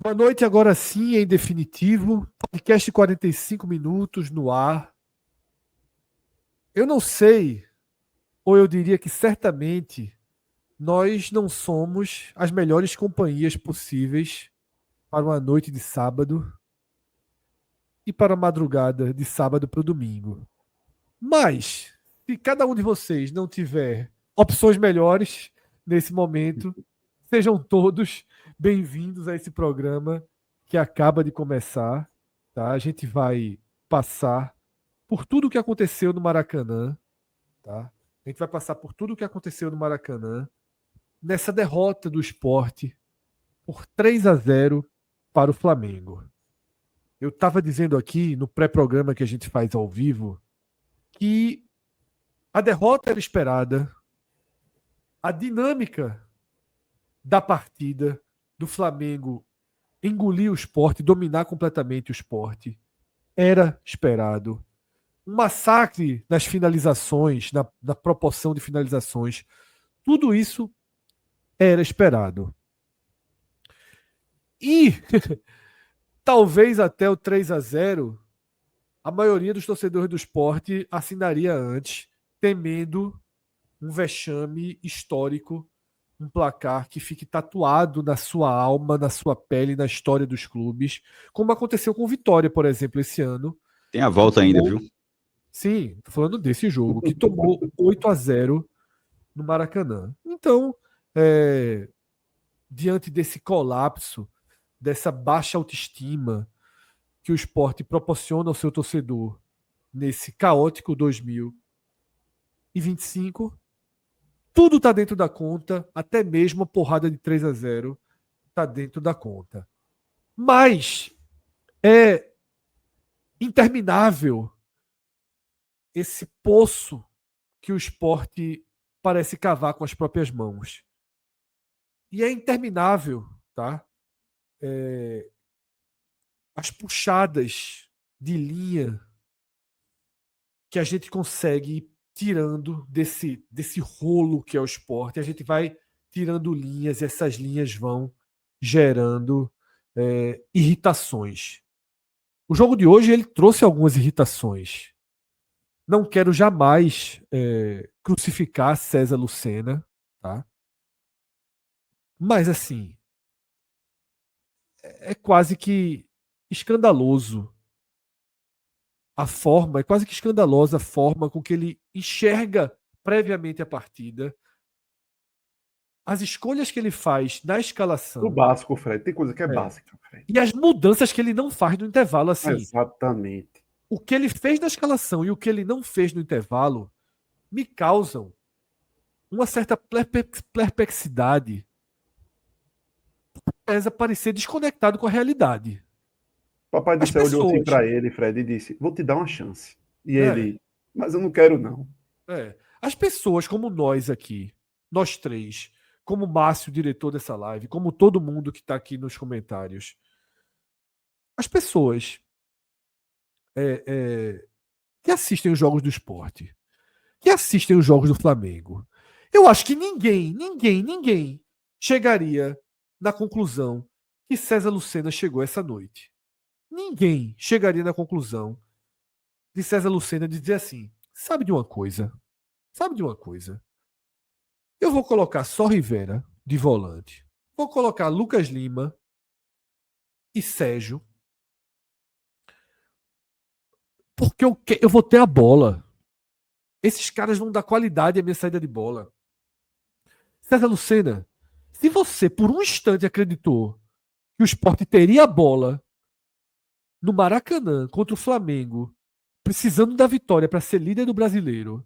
Boa noite, agora sim, em definitivo. Podcast 45 minutos no ar. Eu não sei, ou eu diria que certamente nós não somos as melhores companhias possíveis para uma noite de sábado e para a madrugada de sábado para o domingo. Mas, se cada um de vocês não tiver opções melhores nesse momento, sejam todos bem-vindos a esse programa que acaba de começar, tá? A gente vai passar por tudo o que aconteceu no Maracanã, tá? A gente vai passar por tudo o que aconteceu no Maracanã nessa derrota do Sport por 3-0 para o Flamengo. Eu estava dizendo aqui no pré-programa que a gente faz ao vivo que a derrota era esperada, a dinâmica da partida do Flamengo engolir o Sport, dominar completamente o Sport, era esperado. Um massacre nas finalizações, na proporção de finalizações, tudo isso era esperado. E talvez até o 3-0, a maioria dos torcedores do Sport assinaria antes, temendo um vexame histórico, um placar que fique tatuado na sua alma, na sua pele, na história dos clubes, como aconteceu com o Vitória, por exemplo, esse ano, Tem a que volta ainda, tomou, viu? sim, tô falando desse jogo, que tomou 8-0 no Maracanã. Então, é, diante desse colapso, dessa baixa autoestima que o esporte proporciona ao seu torcedor nesse caótico 2025, tudo está dentro da conta, até mesmo a porrada de 3-0 está dentro da conta. Mas é interminável esse poço que o esporte parece cavar com as próprias mãos. E é interminável, tá? As puxadas de linha que a gente consegue ir tirando desse rolo que é o esporte. A gente vai tirando linhas e essas linhas vão gerando irritações. O jogo de hoje ele trouxe algumas irritações. Não quero jamais crucificar César Lucena, tá? Mas assim, é quase que escandaloso a forma, é quase que escandalosa a forma com que ele enxerga previamente a partida, as escolhas que ele faz na O escalação, básico, Fred. Tem coisa que é é, básica, Fred. e as mudanças que ele não faz no intervalo. Assim, Exatamente. o que ele fez na escalação e o que ele não fez no intervalo me causam uma certa perplexidade, pesa parecer desconectado com a realidade. Papai do As céu olhou assim pessoas, para ele, Fred, e disse: Vou te dar uma chance. E é, ele, mas eu não quero, não. as pessoas como nós aqui, nós três, como Márcio, diretor dessa live, como todo mundo que está aqui nos comentários, as pessoas é, é, que assistem os jogos do esporte, que assistem os jogos do Flamengo, eu acho que ninguém chegaria na conclusão que César Lucena chegou essa noite. Ninguém chegaria na conclusão de César Lucena dizer assim: sabe de uma coisa? Sabe de uma coisa? Eu vou colocar só Rivera de volante. Vou colocar Lucas Lima e Sérgio, porque eu vou ter a bola. Esses caras vão dar qualidade à minha saída de bola. César Lucena, se você por um instante acreditou que o Sport teria a bola no Maracanã contra o Flamengo, precisando da vitória para ser líder do Brasileiro,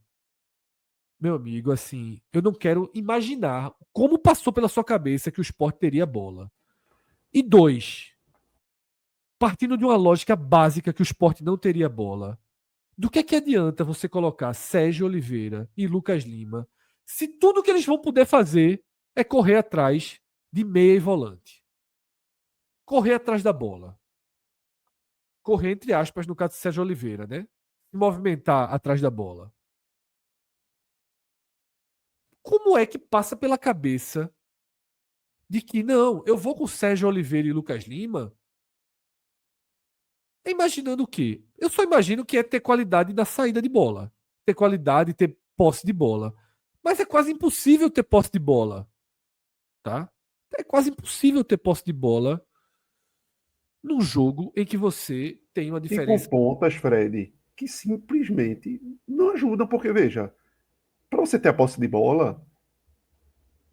meu amigo, assim, eu não quero imaginar como passou pela sua cabeça que o Sport teria a bola. E dois, partindo de uma lógica básica que o Sport não teria bola, do que adianta você colocar Sérgio Oliveira e Lucas Lima se tudo que eles vão poder fazer é correr atrás de meia e volante? Correr atrás da bola. Correr, entre aspas, no caso de Sérgio Oliveira, né? Se movimentar atrás da bola. Como é que passa pela cabeça de que não, eu vou com Sérgio Oliveira e Lucas Lima, imaginando o quê? Eu só imagino que é ter qualidade na saída de bola, ter qualidade, ter posse de bola. Mas é quase impossível ter posse de bola, tá? É quase impossível ter posse de bola num jogo em que você tem uma E com diferença. pontas, Fred, que simplesmente não ajudam, porque, veja, para você ter a posse de bola,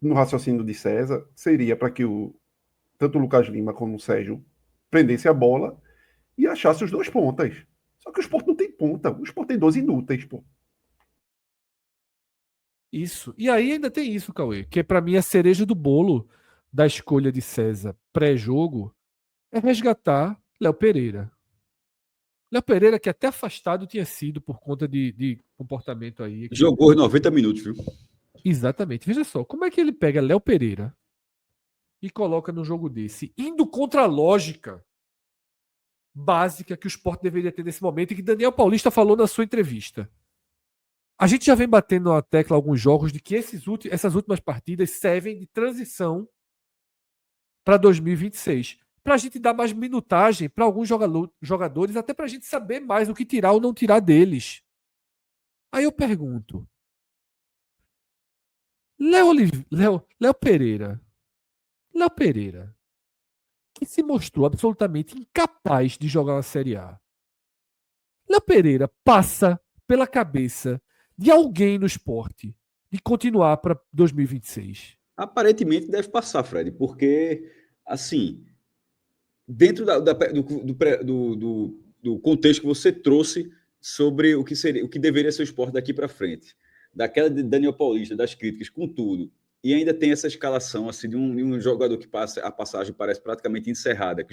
no raciocínio de César, seria para que tanto o Lucas Lima como o Sérgio prendesse a bola e achasse os dois pontas. Só que o Sport não tem ponta. O Sport tem 12 inúteis, pô. Isso. E aí ainda tem isso, Cauê, que para mim a cereja do bolo da escolha de César pré-jogo é resgatar Léo Pereira. Léo Pereira, que até afastado tinha sido por conta de comportamento aí. Jogou os 90 minutos, viu? Exatamente. Veja só, como é que ele pega Léo Pereira e coloca num jogo desse, indo contra a lógica básica que o Sport deveria ter nesse momento e que Daniel Paulista falou na sua entrevista. A gente já vem batendo na tecla alguns jogos de que essas últimas partidas servem de transição para 2026. Para a gente dar mais minutagem para alguns jogadores, até para a gente saber mais o que tirar ou não tirar deles. Aí eu pergunto: Léo Pereira, Léo Pereira, que se mostrou absolutamente incapaz de jogar uma Série A. Léo Pereira passa pela cabeça de alguém no esporte de continuar para 2026. Aparentemente deve passar, Fred, porque, assim, dentro do contexto que você trouxe sobre o que seria, o que deveria ser o esporte daqui para frente, daquela de Daniel Paulista, das críticas, com tudo, e ainda tem essa escalação assim de um jogador que passa a passagem parece praticamente encerrada.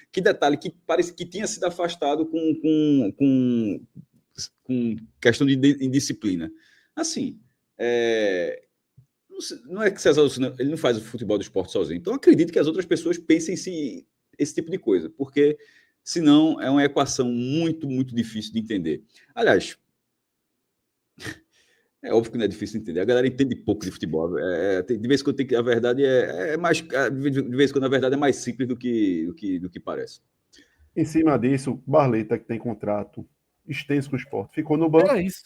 Que detalhe que parece que tinha sido afastado com questão de indisciplina. Assim, não é que César Lucena, ele não faz o futebol do esporte sozinho. Então, acredito que as outras pessoas pensem esse tipo de coisa, porque senão é uma equação muito, muito difícil de entender. Aliás, é óbvio que não é difícil de entender. A galera entende pouco de futebol. De vez em quando a verdade é mais. De vez em quando a verdade é mais simples do que parece. Em cima disso, Barleta, que tem contrato extenso com o Sport, ficou no Era banco. isso.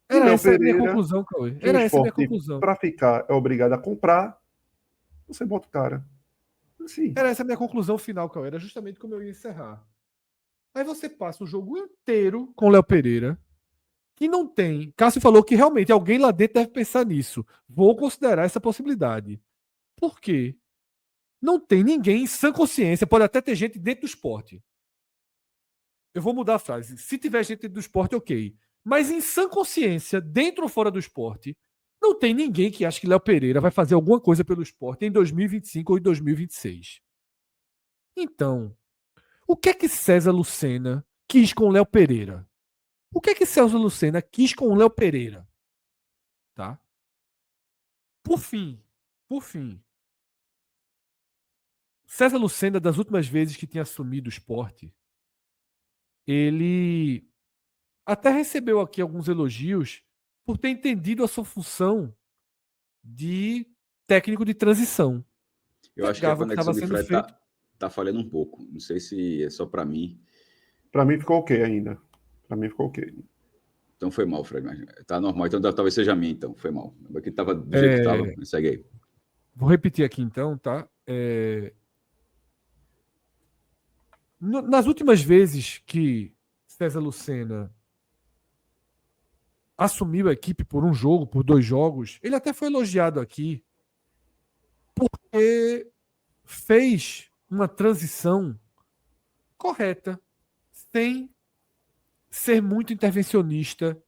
E Era Léo essa a minha Pereira, conclusão, Cauê. que o Era essa a minha Sport, conclusão. para ficar, é obrigado a comprar, você bota o cara. Assim, Era essa a minha conclusão final, Cauê. Era justamente como eu ia encerrar. Aí você passa o jogo inteiro com o Léo Pereira, que não tem. Cássio falou que realmente alguém lá dentro deve pensar nisso. Vou considerar essa possibilidade. Por quê? Não tem ninguém em sã consciência. Pode até ter gente dentro do esporte. Eu vou mudar a frase. Se tiver gente dentro do esporte, ok. Mas em sã consciência, dentro ou fora do esporte, não tem ninguém que acha que Léo Pereira vai fazer alguma coisa pelo esporte em 2025 ou em 2026. Então, o que é que César Lucena quis com Léo Pereira? O que é que César Lucena quis com o Léo Pereira? Tá? Por fim, César Lucena, das últimas vezes que tinha assumido o esporte, ele até recebeu aqui alguns elogios por ter entendido a sua função de técnico de transição. Eu acho que a Pegava o que conexão estava de sendo Fred feito. tá falhando um pouco. Não sei se é só para mim. para mim ficou ok ainda. Para mim ficou ok. Então foi mal, Fred. Mas tá normal. Então talvez seja a mim, então. Foi mal. Aqui tava do jeito que tava. É, Segue aí. vou repetir aqui então, tá? Nas últimas vezes que César Lucena assumiu a equipe por um jogo, por dois jogos, ele até foi elogiado aqui porque fez uma transição correta, sem ser muito intervencionista,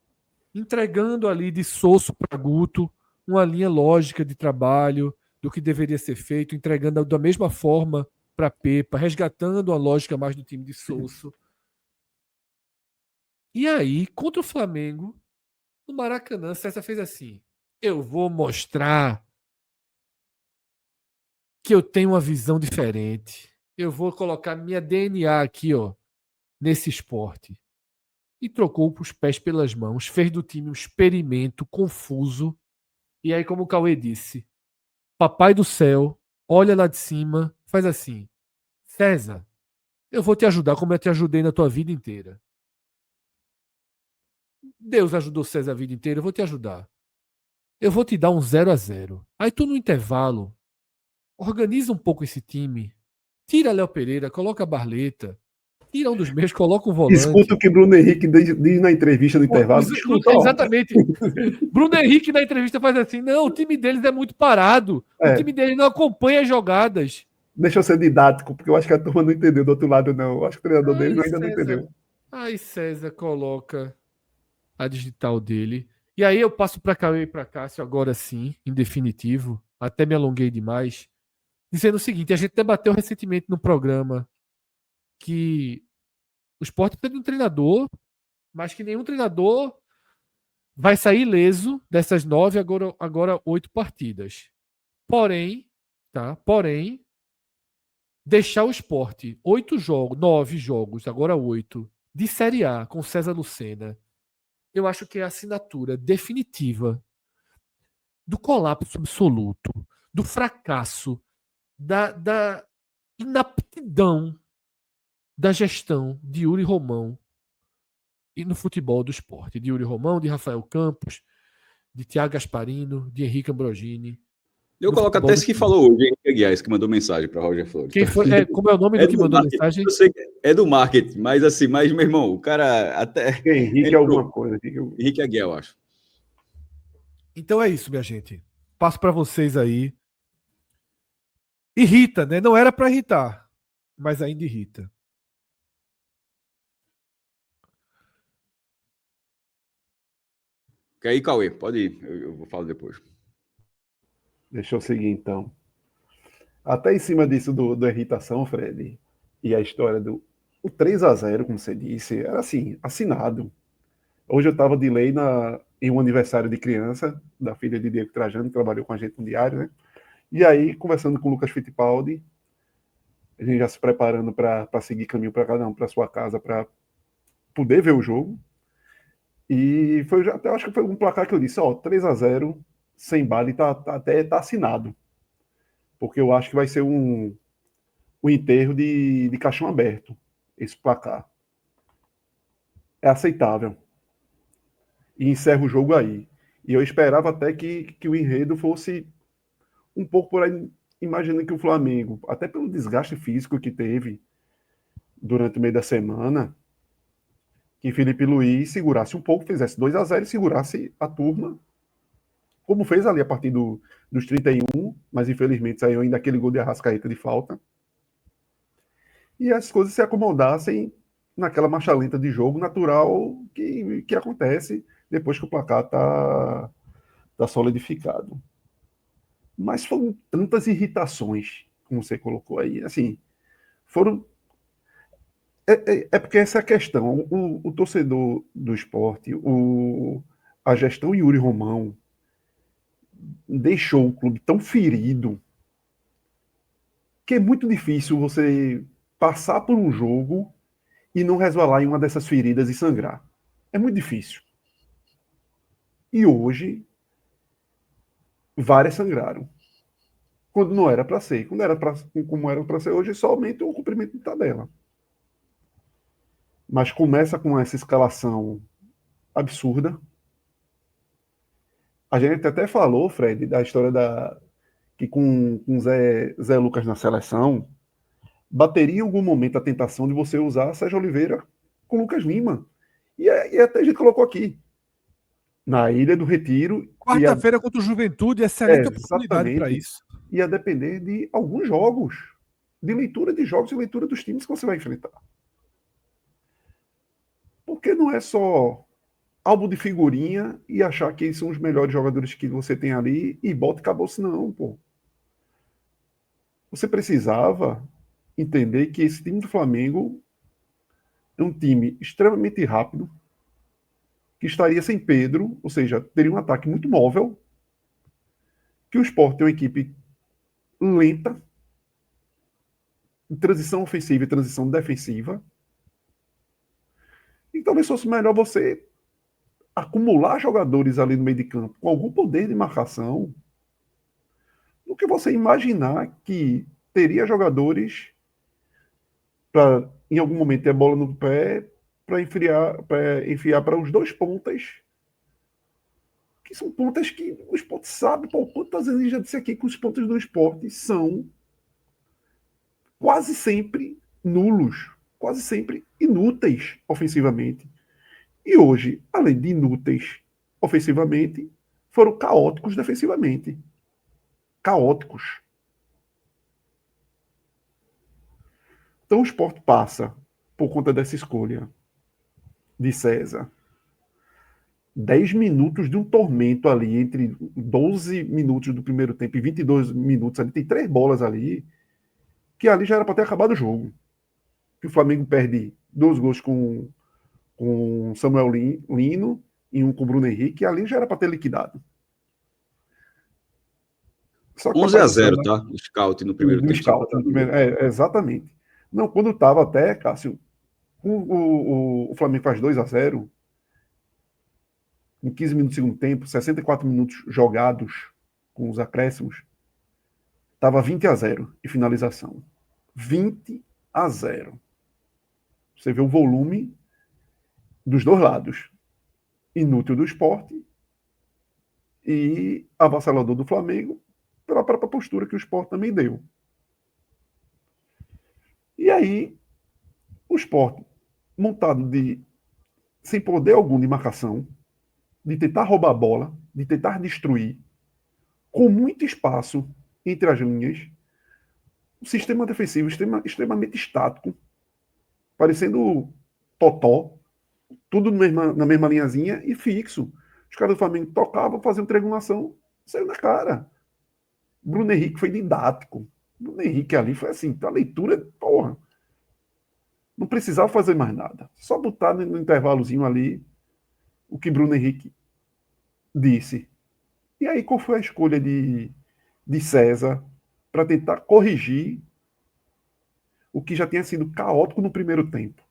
entregando ali de Sosso para Guto uma linha lógica de trabalho do que deveria ser feito, entregando da mesma forma para Pepa, resgatando a lógica mais do time de Sosso. E aí, contra o Flamengo, no Maracanã, César fez assim: eu vou mostrar que eu tenho uma visão diferente. Eu vou colocar minha DNA aqui, ó, nesse esporte. E trocou os pés pelas mãos, fez do time um experimento confuso. E aí, como o Cauê disse, Papai do Céu olha lá de cima, faz assim: César, eu vou te ajudar como eu te ajudei na tua vida inteira. Deus ajudou César a vida inteira, eu vou te ajudar. Eu vou te dar um 0-0. Aí tu no intervalo, organiza um pouco esse time. Tira Léo Pereira, coloca a Barleta. Tira um dos meus, coloca um Escuta o volante. que Bruno Henrique diz na entrevista no intervalo. Escuta, ó. Exatamente. Bruno Henrique na entrevista faz assim: não, o time deles é muito parado. O É, time deles não acompanha as jogadas. deixa eu ser didático, porque eu acho que a turma não entendeu do outro lado, não. Eu acho que o treinador Aí deles ainda não César, entendeu. aí César coloca a digital dele. E aí eu passo para Cauê e para Cássio agora sim, em definitivo. Até me alonguei demais. Dizendo o seguinte: a gente debateu recentemente no programa que o Sport precisa de um treinador, mas que nenhum treinador vai sair ileso dessas 9, agora 8 partidas. Porém, tá? Porém, deixar o Sport 8 jogos, 9 jogos, agora 8, de Série A com César Lucena, eu acho que é a assinatura definitiva do colapso absoluto, do fracasso, da inaptidão da gestão de Yuri Romão e no futebol do esporte. De Yuri Romão, de Rafael Campos, de Thiago Gasparino, de Henrique Ambrogini, Eu no coloco futebol até do esse que esporte. falou hoje, Henrique Aguiar, esse que mandou mensagem para Roger Flores. Quem foi, como é o nome É do que do mandou a marketing, mensagem? eu sei que é do marketing, mas assim, mas meu irmão, o cara até Henrique é entrou. alguma coisa. Henrique Aguiar, eu acho. Então é isso, minha gente. Passo para vocês aí. Irrita, né? Não era para irritar, mas ainda irrita. Quer ir, Cauê? Pode ir, eu vou falar depois. Deixa eu seguir então. Até em cima disso do irritação, Fred, e a história do o 3-0, como você disse, era assim, assinado. Hoje eu estava de lei em um aniversário de criança, da filha de Diego Trajano, que trabalhou com a gente no diário, né? E aí, conversando com o Lucas Fittipaldi, a gente já se preparando para seguir caminho para cada um, para sua casa, para poder ver o jogo. E foi, até acho que foi um placar que eu disse, ó, 3-0 sem bala, e até tá assinado. Porque eu acho que vai ser um enterro de caixão aberto, esse placar. É aceitável. E encerra o jogo aí. E eu esperava até que o enredo fosse um pouco por aí, imaginando que o Flamengo, até pelo desgaste físico que teve durante o meio da semana, que Felipe Luiz segurasse um pouco, fizesse 2-0 e segurasse a turma, como fez ali a partir dos 31, mas infelizmente saiu ainda aquele gol de Arrascaeta de falta. E as coisas se acomodassem naquela marcha lenta de jogo natural que acontece depois que o placar tá solidificado. Mas foram tantas irritações, como você colocou aí, assim, foram. É porque essa é a questão. O torcedor do esporte, a gestão Yuri Romão deixou o clube tão ferido que é muito difícil você passar por um jogo e não resvalar em uma dessas feridas e sangrar. É muito difícil. E hoje, várias sangraram. Quando não era para ser. Quando era pra, como era para ser hoje, só aumenta o cumprimento de tabela. Mas começa com essa escalação absurda. A gente até falou, Fred, da história que com Zé Lucas na seleção, bateria em algum momento a tentação de você usar Sérgio Oliveira com Lucas Lima. E até a gente colocou aqui, na Ilha do Retiro, Quarta-feira contra o Juventude, excelente oportunidade para exatamente, isso. ia depender de alguns jogos, de leitura de jogos e leitura dos times que você vai enfrentar. Porque não é só álbum de figurinha e achar que eles são os melhores jogadores que você tem ali e bota e acabou-se, não, pô. Você precisava entender que esse time do Flamengo é um time extremamente rápido, que estaria sem Pedro, ou seja, teria um ataque muito móvel, que o Sport é uma equipe lenta, em transição ofensiva e transição defensiva, e talvez fosse melhor você acumular jogadores ali no meio de campo com algum poder de marcação, do do que você imaginar que teria jogadores para, em algum momento, ter a bola no pé para enfiar para os dois pontas, que são pontas que o esporte sabe, pô, quantas vezes a gente já disse aqui que os pontas do esporte são quase sempre nulos, quase sempre inúteis ofensivamente. E hoje, além de inúteis ofensivamente, foram caóticos defensivamente. Caóticos. Então o esporte passa, por conta dessa escolha de César, 10 minutos de um tormento ali, entre 12 minutos do primeiro tempo e 22 minutos ali, tem 3 bolas ali, que ali já era para ter acabado o jogo. Que o Flamengo perde 2 gols com Samuel Lino e um com o Bruno Henrique, e ali já era para ter liquidado. Só que 11-0, tá? O scout no primeiro tempo. Scout, no primeiro, exatamente. Não, quando estava até, Cássio, o Flamengo faz 2-0, em 15 minutos do segundo tempo, 64 minutos jogados com os acréscimos, estava 20-0 em finalização. 20-0. Você vê o volume dos dois lados. Inútil do esporte e avassalador do Flamengo pela própria postura que o esporte também deu. E aí, o esporte, montado sem poder algum de marcação, de tentar roubar a bola, de tentar destruir, com muito espaço entre as linhas, um sistema defensivo extremamente estático, parecendo totó, tudo na mesma linhazinha e fixo. Os caras do Flamengo tocavam, faziam triangulação, saiu na cara. Bruno Henrique foi didático. Bruno Henrique ali foi assim, a leitura, porra. Não precisava fazer mais nada. Só botar no intervalozinho ali o que Bruno Henrique disse. E aí, qual foi a escolha de César para tentar corrigir o que já tinha sido caótico no primeiro tempo?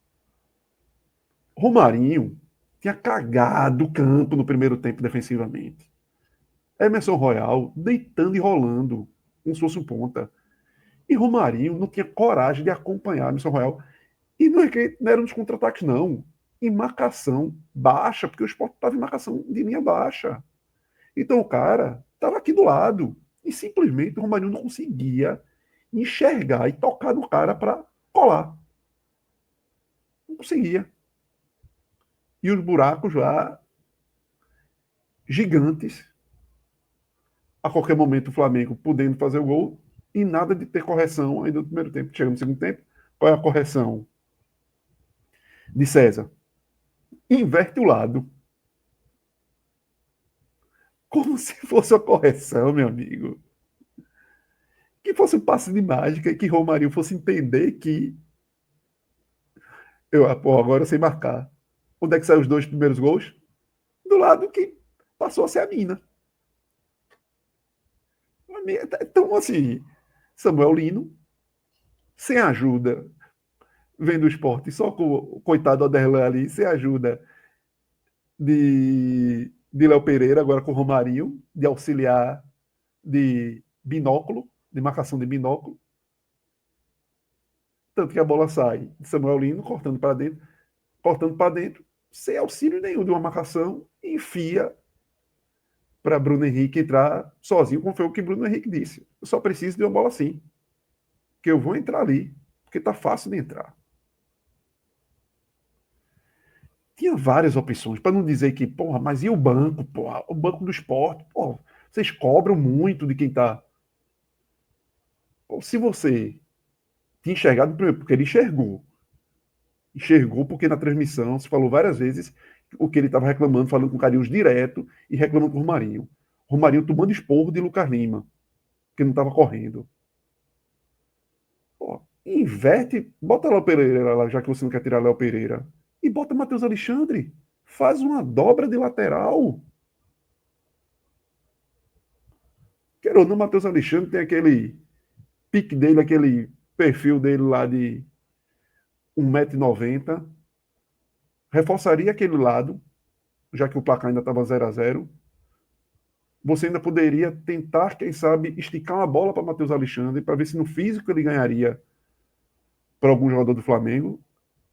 Romarinho tinha cagado o campo no primeiro tempo defensivamente. Emerson Royal deitando e rolando, como se fosse um ponta. E Romarinho não tinha coragem de acompanhar Emerson Royal. E não era nos contra-ataques, não. Em marcação baixa, porque o Sport estava em marcação de linha baixa. Então o cara estava aqui do lado. E simplesmente o Romarinho não conseguia enxergar e tocar no cara para colar. Não conseguia. E os buracos lá gigantes. A qualquer momento o Flamengo podendo fazer o gol e nada de ter correção ainda no primeiro tempo. Chega no segundo tempo, qual é a correção de César? Inverte o lado. Como se fosse uma correção, meu amigo. Que fosse um passe de mágica e que Romarinho fosse entender que agora sem marcar. Onde é que saem os 2 primeiros gols? Do lado que passou a ser a mina. Então, assim, Samuel Lino, sem ajuda, vendo o esporte, só com o coitado Oderlan ali, sem ajuda de Léo Pereira, agora com o Romarinho, de auxiliar de binóculo, de marcação de binóculo. Tanto que a bola sai de Samuel Lino, cortando para dentro, sem auxílio nenhum de uma marcação, e enfia para Bruno Henrique entrar sozinho, como foi o que Bruno Henrique disse. Eu só preciso de uma bola assim, que eu vou entrar ali, porque tá fácil de entrar. Tinha várias opções, para não dizer que, porra, mas e o banco, porra? O banco do esporte, porra, vocês cobram muito de quem tá. Se você tinha enxergado primeiro, porque ele enxergou porque na transmissão se falou várias vezes o que ele estava reclamando, falando com Carinhos direto e reclamando com o Romarinho. Romarinho tomando esporro de Lucas Lima, que não estava correndo. Pô, inverte, bota Léo Pereira lá, já que você não quer tirar Léo Pereira, e bota Matheus Alexandre. Faz uma dobra de lateral. Quero ou não, Matheus Alexandre tem aquele pique dele, aquele perfil dele lá de 1,90 m. Reforçaria aquele lado, já que o placar ainda estava 0-0. você ainda poderia tentar, quem sabe, esticar uma bola para Matheus Alexandre, para ver se no físico ele ganharia para algum jogador do Flamengo.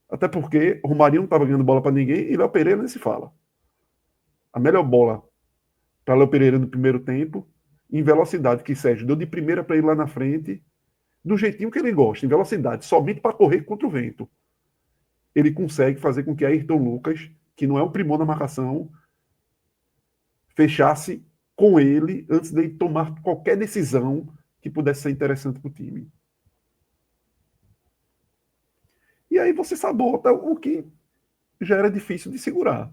Até porque o Romarinho não estava ganhando bola para ninguém e Léo Pereira nem se fala. A melhor bola para Léo Pereira no primeiro tempo, em velocidade, que Sérgio deu de primeira para ir lá na frente, do jeitinho que ele gosta, em velocidade, somente para correr contra o vento. Ele consegue fazer com que Ayrton Lucas, que não é um primor na marcação, fechasse com ele antes de ele tomar qualquer decisão que pudesse ser interessante para o time. E aí você sabota o que já era difícil de segurar,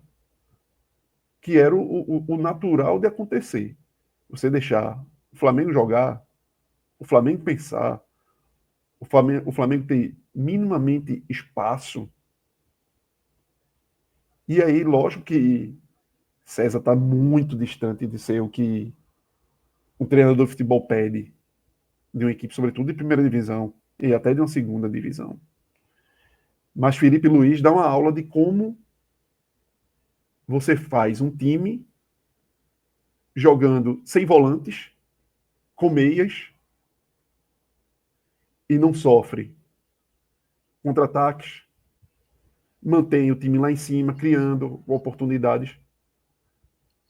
que era o natural de acontecer. Você deixar o Flamengo jogar, o Flamengo pensar, o Flamengo ter minimamente espaço. E aí, lógico que César está muito distante de ser o que um treinador de futebol pede de uma equipe, sobretudo de primeira divisão e até de uma segunda divisão. Mas Felipe Luiz dá uma aula de como você faz um time jogando sem volantes, com meias, e não sofre contra-ataques, mantém o time lá em cima, criando oportunidades.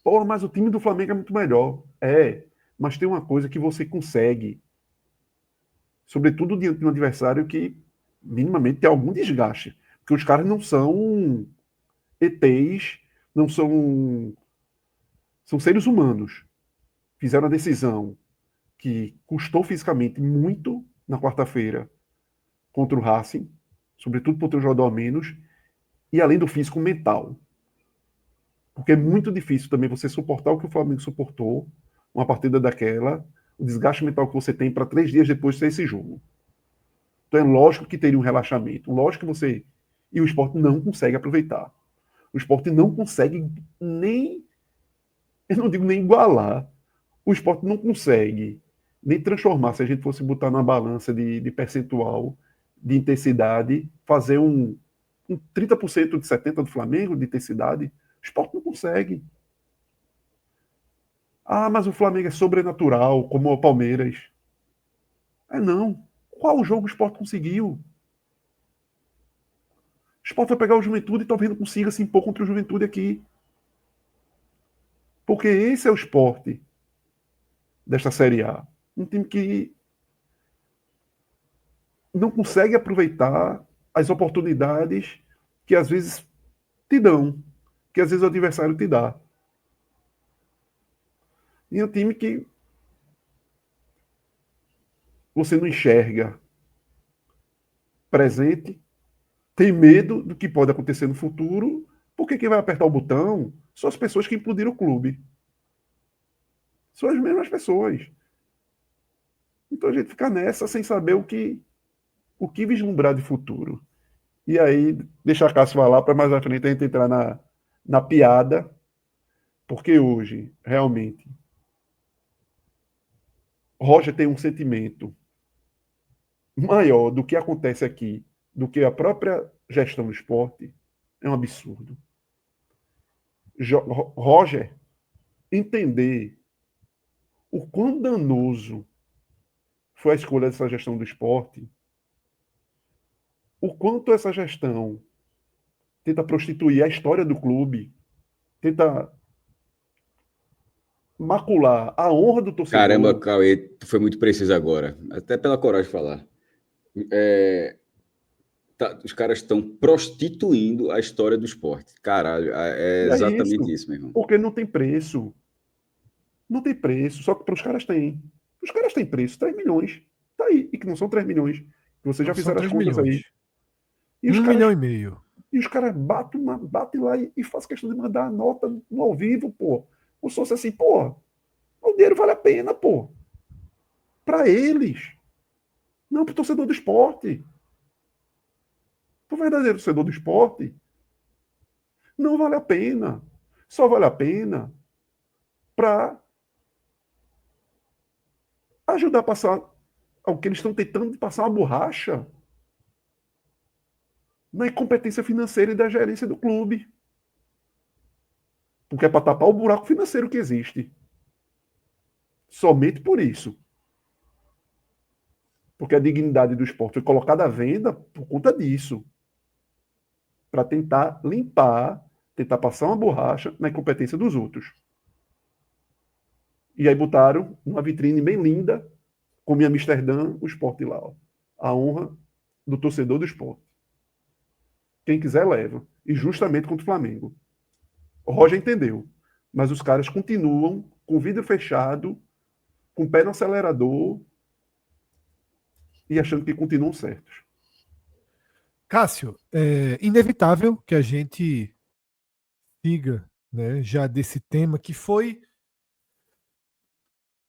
Pô, mas o time do Flamengo é muito melhor. É, mas tem uma coisa que você consegue, sobretudo diante de um adversário que minimamente tem algum desgaste. Porque os caras não são ETs, não são. São seres humanos. Fizeram a decisão que custou fisicamente muito na quarta-feira contra o Racing, sobretudo por ter um jogador a menos, e além do físico mental. Porque é muito difícil também você suportar o que o Flamengo suportou, uma partida daquela, o desgaste mental que você tem para 3 dias depois de ter esse jogo. Então é lógico que teria um relaxamento, lógico que você. E o esporte não consegue aproveitar. O esporte não consegue nem. Eu não digo nem igualar. O esporte não consegue nem transformar, se a gente fosse botar na balança de percentual, de intensidade, fazer um 30% de 70% do Flamengo de intensidade. O esporte não consegue. Ah, mas o Flamengo é sobrenatural, como o Palmeiras. É não. Qual jogo o esporte conseguiu? O esporte vai pegar o Juventude e talvez não consiga se impor contra o Juventude aqui. Porque esse é o esporte desta Série A. Um time que não consegue aproveitar as oportunidades que às vezes te dão, que às vezes o adversário te dá. E é um time que você não enxerga presente, tem medo do que pode acontecer no futuro, porque quem vai apertar o botão são as pessoas que implodiram o clube. São as mesmas pessoas. Então a gente fica nessa sem saber o que vislumbrar de futuro. E aí, deixa a Cássio falar para mais à frente a gente entrar na piada, porque hoje, realmente, Roger tem um sentimento maior do que acontece aqui, do que a própria gestão do esporte, é um absurdo. Roger entender o quão danoso foi a escolha dessa gestão do esporte, o quanto essa gestão tenta prostituir a história do clube, tenta macular a honra do Caramba, torcedor. Cauê, tu foi muito preciso agora. Até pela coragem de falar. Os caras estão prostituindo a história do esporte. Caralho, é E é exatamente isso, isso, meu irmão. porque não tem preço. Não tem preço, só que para os caras tem. Os caras têm preço, 3 milhões. Tá aí, e que não são 3 milhões. Vocês já Não são fizeram as 3 contas milhões. aí. E os 1 caras, milhão e meio. e os caras batem lá e fazem questão de mandar a nota no ao vivo, pô. Como se fosse assim, pô, o dinheiro vale a pena, pô. Para eles. Não para o torcedor do esporte. Para o verdadeiro torcedor do esporte, não vale a pena. Só vale a pena para ajudar a passar ao que eles estão tentando de passar uma borracha na incompetência financeira e da gerência do clube. Porque é para tapar o buraco financeiro que existe. somente por isso. Porque a dignidade do esporte foi colocada à venda por conta disso. Para tentar limpar, tentar passar uma borracha na incompetência dos outros. E aí botaram uma vitrine bem linda, como em Amsterdã, o esporte lá. Ó. A honra do torcedor do esporte. Quem quiser, leva. E justamente contra o Flamengo. O Roger entendeu. Mas os caras continuam com o vidro fechado, com o pé no acelerador e achando que continuam certos. Cássio, é inevitável que a gente siga, né, já desse tema que foi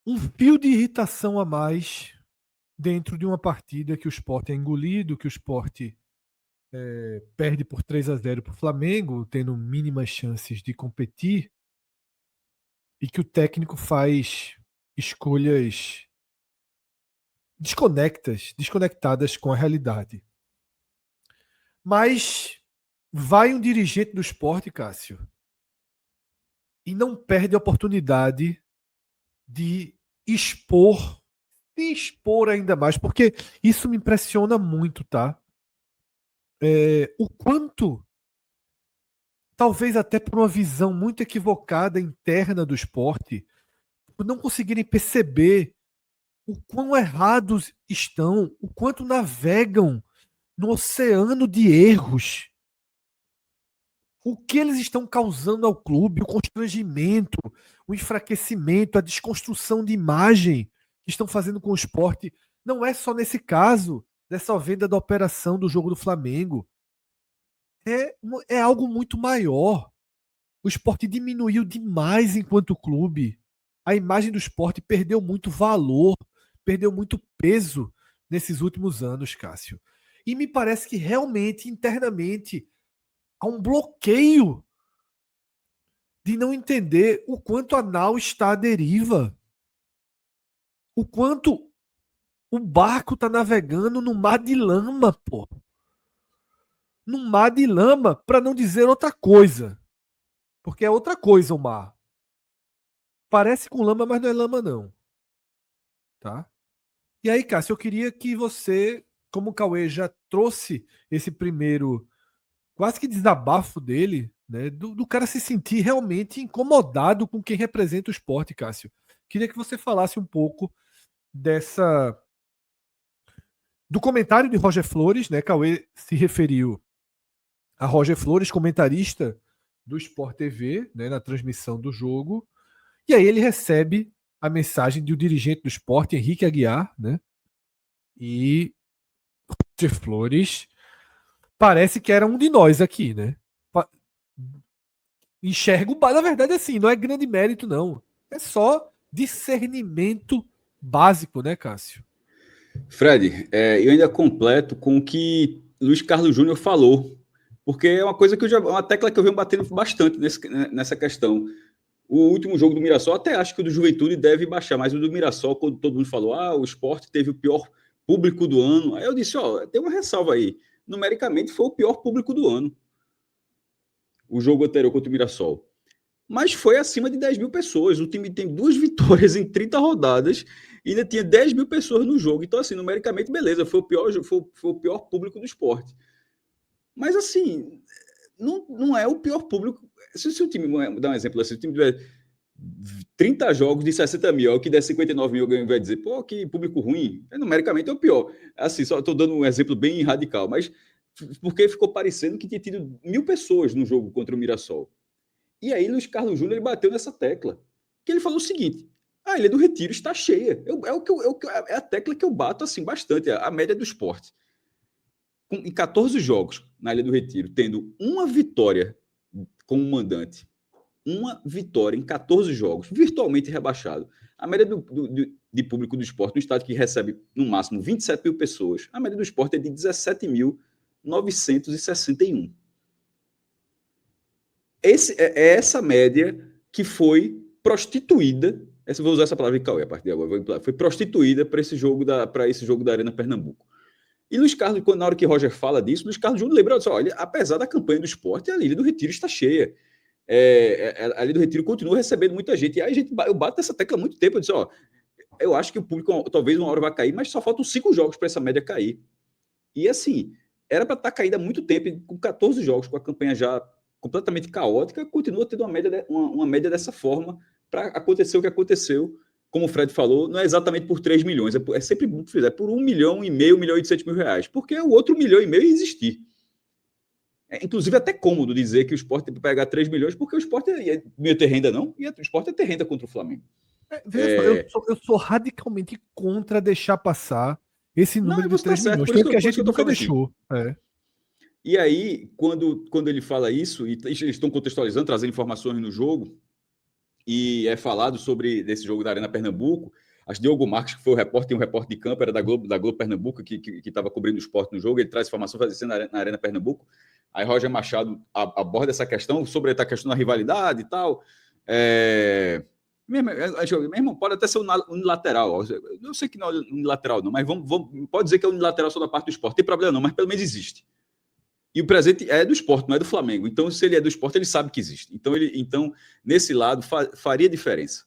um fio de irritação a mais dentro de uma partida que o Sport é engolido, que o Sport perde por 3-0 para o Flamengo, tendo mínimas chances de competir, e que o técnico faz escolhas desconectadas com a realidade. Mas vai um dirigente do Sport, Cássio, e não perde a oportunidade de expor, se expor ainda mais, porque isso me impressiona muito, tá? O quanto, talvez até por uma visão muito equivocada interna do esporte, por não conseguirem perceber o quão errados estão, o quanto navegam no oceano de erros, o que eles estão causando ao clube, o constrangimento, o enfraquecimento, a desconstrução de imagem que estão fazendo com o esporte. Não é só nesse caso dessa venda da operação do jogo do Flamengo. É algo muito maior. O esporte diminuiu demais enquanto clube. A imagem do esporte perdeu muito valor, perdeu muito peso nesses últimos anos, Cássio. E me parece que realmente, internamente, há um bloqueio de não entender o quanto a nau está à deriva. O quanto o barco está navegando no mar de lama, pô. Num mar de lama, para não dizer outra coisa. Porque é outra coisa o mar. Parece com lama, mas não é lama, não. Tá? E aí, Cássio, eu queria que você, como o Cauê já trouxe esse primeiro quase que desabafo dele, né, do cara se sentir realmente incomodado com quem representa o esporte, Cássio. Queria que você falasse um pouco do comentário de Roger Flores, né? Cauê se referiu a Roger Flores, comentarista do Sport TV, né, na transmissão do jogo. E aí ele recebe a mensagem do dirigente do Sport, Henrique Aguiar, né? E Roger Flores parece que era um de nós aqui, né? Enxergo, na verdade, assim, não é grande mérito, não. É só discernimento básico, né, Cássio? Fred, eu ainda completo com o que Luiz Carlos Júnior falou, porque é uma coisa que uma tecla que eu venho batendo bastante nessa questão. O último jogo do Mirassol, até acho que o do Juventude deve baixar, mas o do Mirassol, quando todo mundo falou, o Sport teve o pior público do ano, aí eu disse, tem uma ressalva aí. Numericamente foi o pior público do ano. O jogo anterior contra o Mirassol. Mas foi acima de 10 mil pessoas. O time tem 2 vitórias em 30 rodadas e ainda tinha 10 mil pessoas no jogo. Então, assim, numericamente, beleza, foi o pior público do esporte. Mas, assim, não é o pior público. Se o time, vou dar um exemplo assim, se o time tiver 30 jogos de 60 mil, é o que der 59 mil, alguém vai dizer, pô, que público ruim. Numericamente é o pior. Assim, só estou dando um exemplo bem radical, mas porque ficou parecendo que tinha tido 1.000 pessoas no jogo contra o Mirassol. E aí, Luiz Carlos Júnior, ele bateu nessa tecla. Que ele falou o seguinte: a Ilha do Retiro está cheia. É a tecla que eu bato assim bastante, a média do esporte. Em 14 jogos na Ilha do Retiro, tendo uma vitória como mandante, uma vitória em 14 jogos, virtualmente rebaixado. A média de público do esporte, no estado que recebe no máximo 27 mil pessoas, a média do esporte é de 17.961. Essa média que foi prostituída. Vou usar essa palavra de Cauê a partir de agora. Foi prostituída para esse jogo da Arena Pernambuco. E Luiz Carlos, na hora que Roger fala disso, Luiz Carlos Júnior lembra: olha, apesar da campanha do esporte, a Ilha do Retiro está cheia. A Ilha do Retiro continua recebendo muita gente. E aí eu bato essa tecla há muito tempo. Eu disse: eu acho que o público talvez uma hora vai cair, mas só faltam 5 jogos para essa média cair. E assim, era para estar caída há muito tempo, com 14 jogos, com a campanha já completamente caótica, continua tendo uma média dessa forma para acontecer o que aconteceu. Como o Fred falou, não é exatamente por 3 milhões, é sempre é por 1,5 milhão, 1 milhão e 800 mil reais, porque o outro 1,5 milhão ia existir. É, inclusive, até cômodo dizer que o Sport tem que pegar 3 milhões, porque o Sport não ia ter renda, não, e o Sport ia ter renda contra o Flamengo. Veja só, eu sou radicalmente contra deixar passar esse número de 3 milhões, por isso que a gente eu tô nunca falando deixou. Aqui. E aí, quando ele fala isso, e eles estão contextualizando, trazendo informações no jogo, e é falado sobre esse jogo da Arena Pernambuco, acho que Diogo Marques, que foi tem um repórter de campo, era da Globo Pernambuco, que estava cobrindo o esporte no jogo, ele traz informação fazendo na Arena Pernambuco. Aí Roger Machado aborda essa questão, sobre a questão da rivalidade e tal. Mesmo pode até ser unilateral. Eu sei que não é unilateral, não, mas pode dizer que é unilateral só da parte do esporte. Tem problema não, mas pelo menos existe. E o presente é do esporte, não é do Flamengo. Então, se ele é do esporte, ele sabe que existe. Então nesse lado, faria diferença.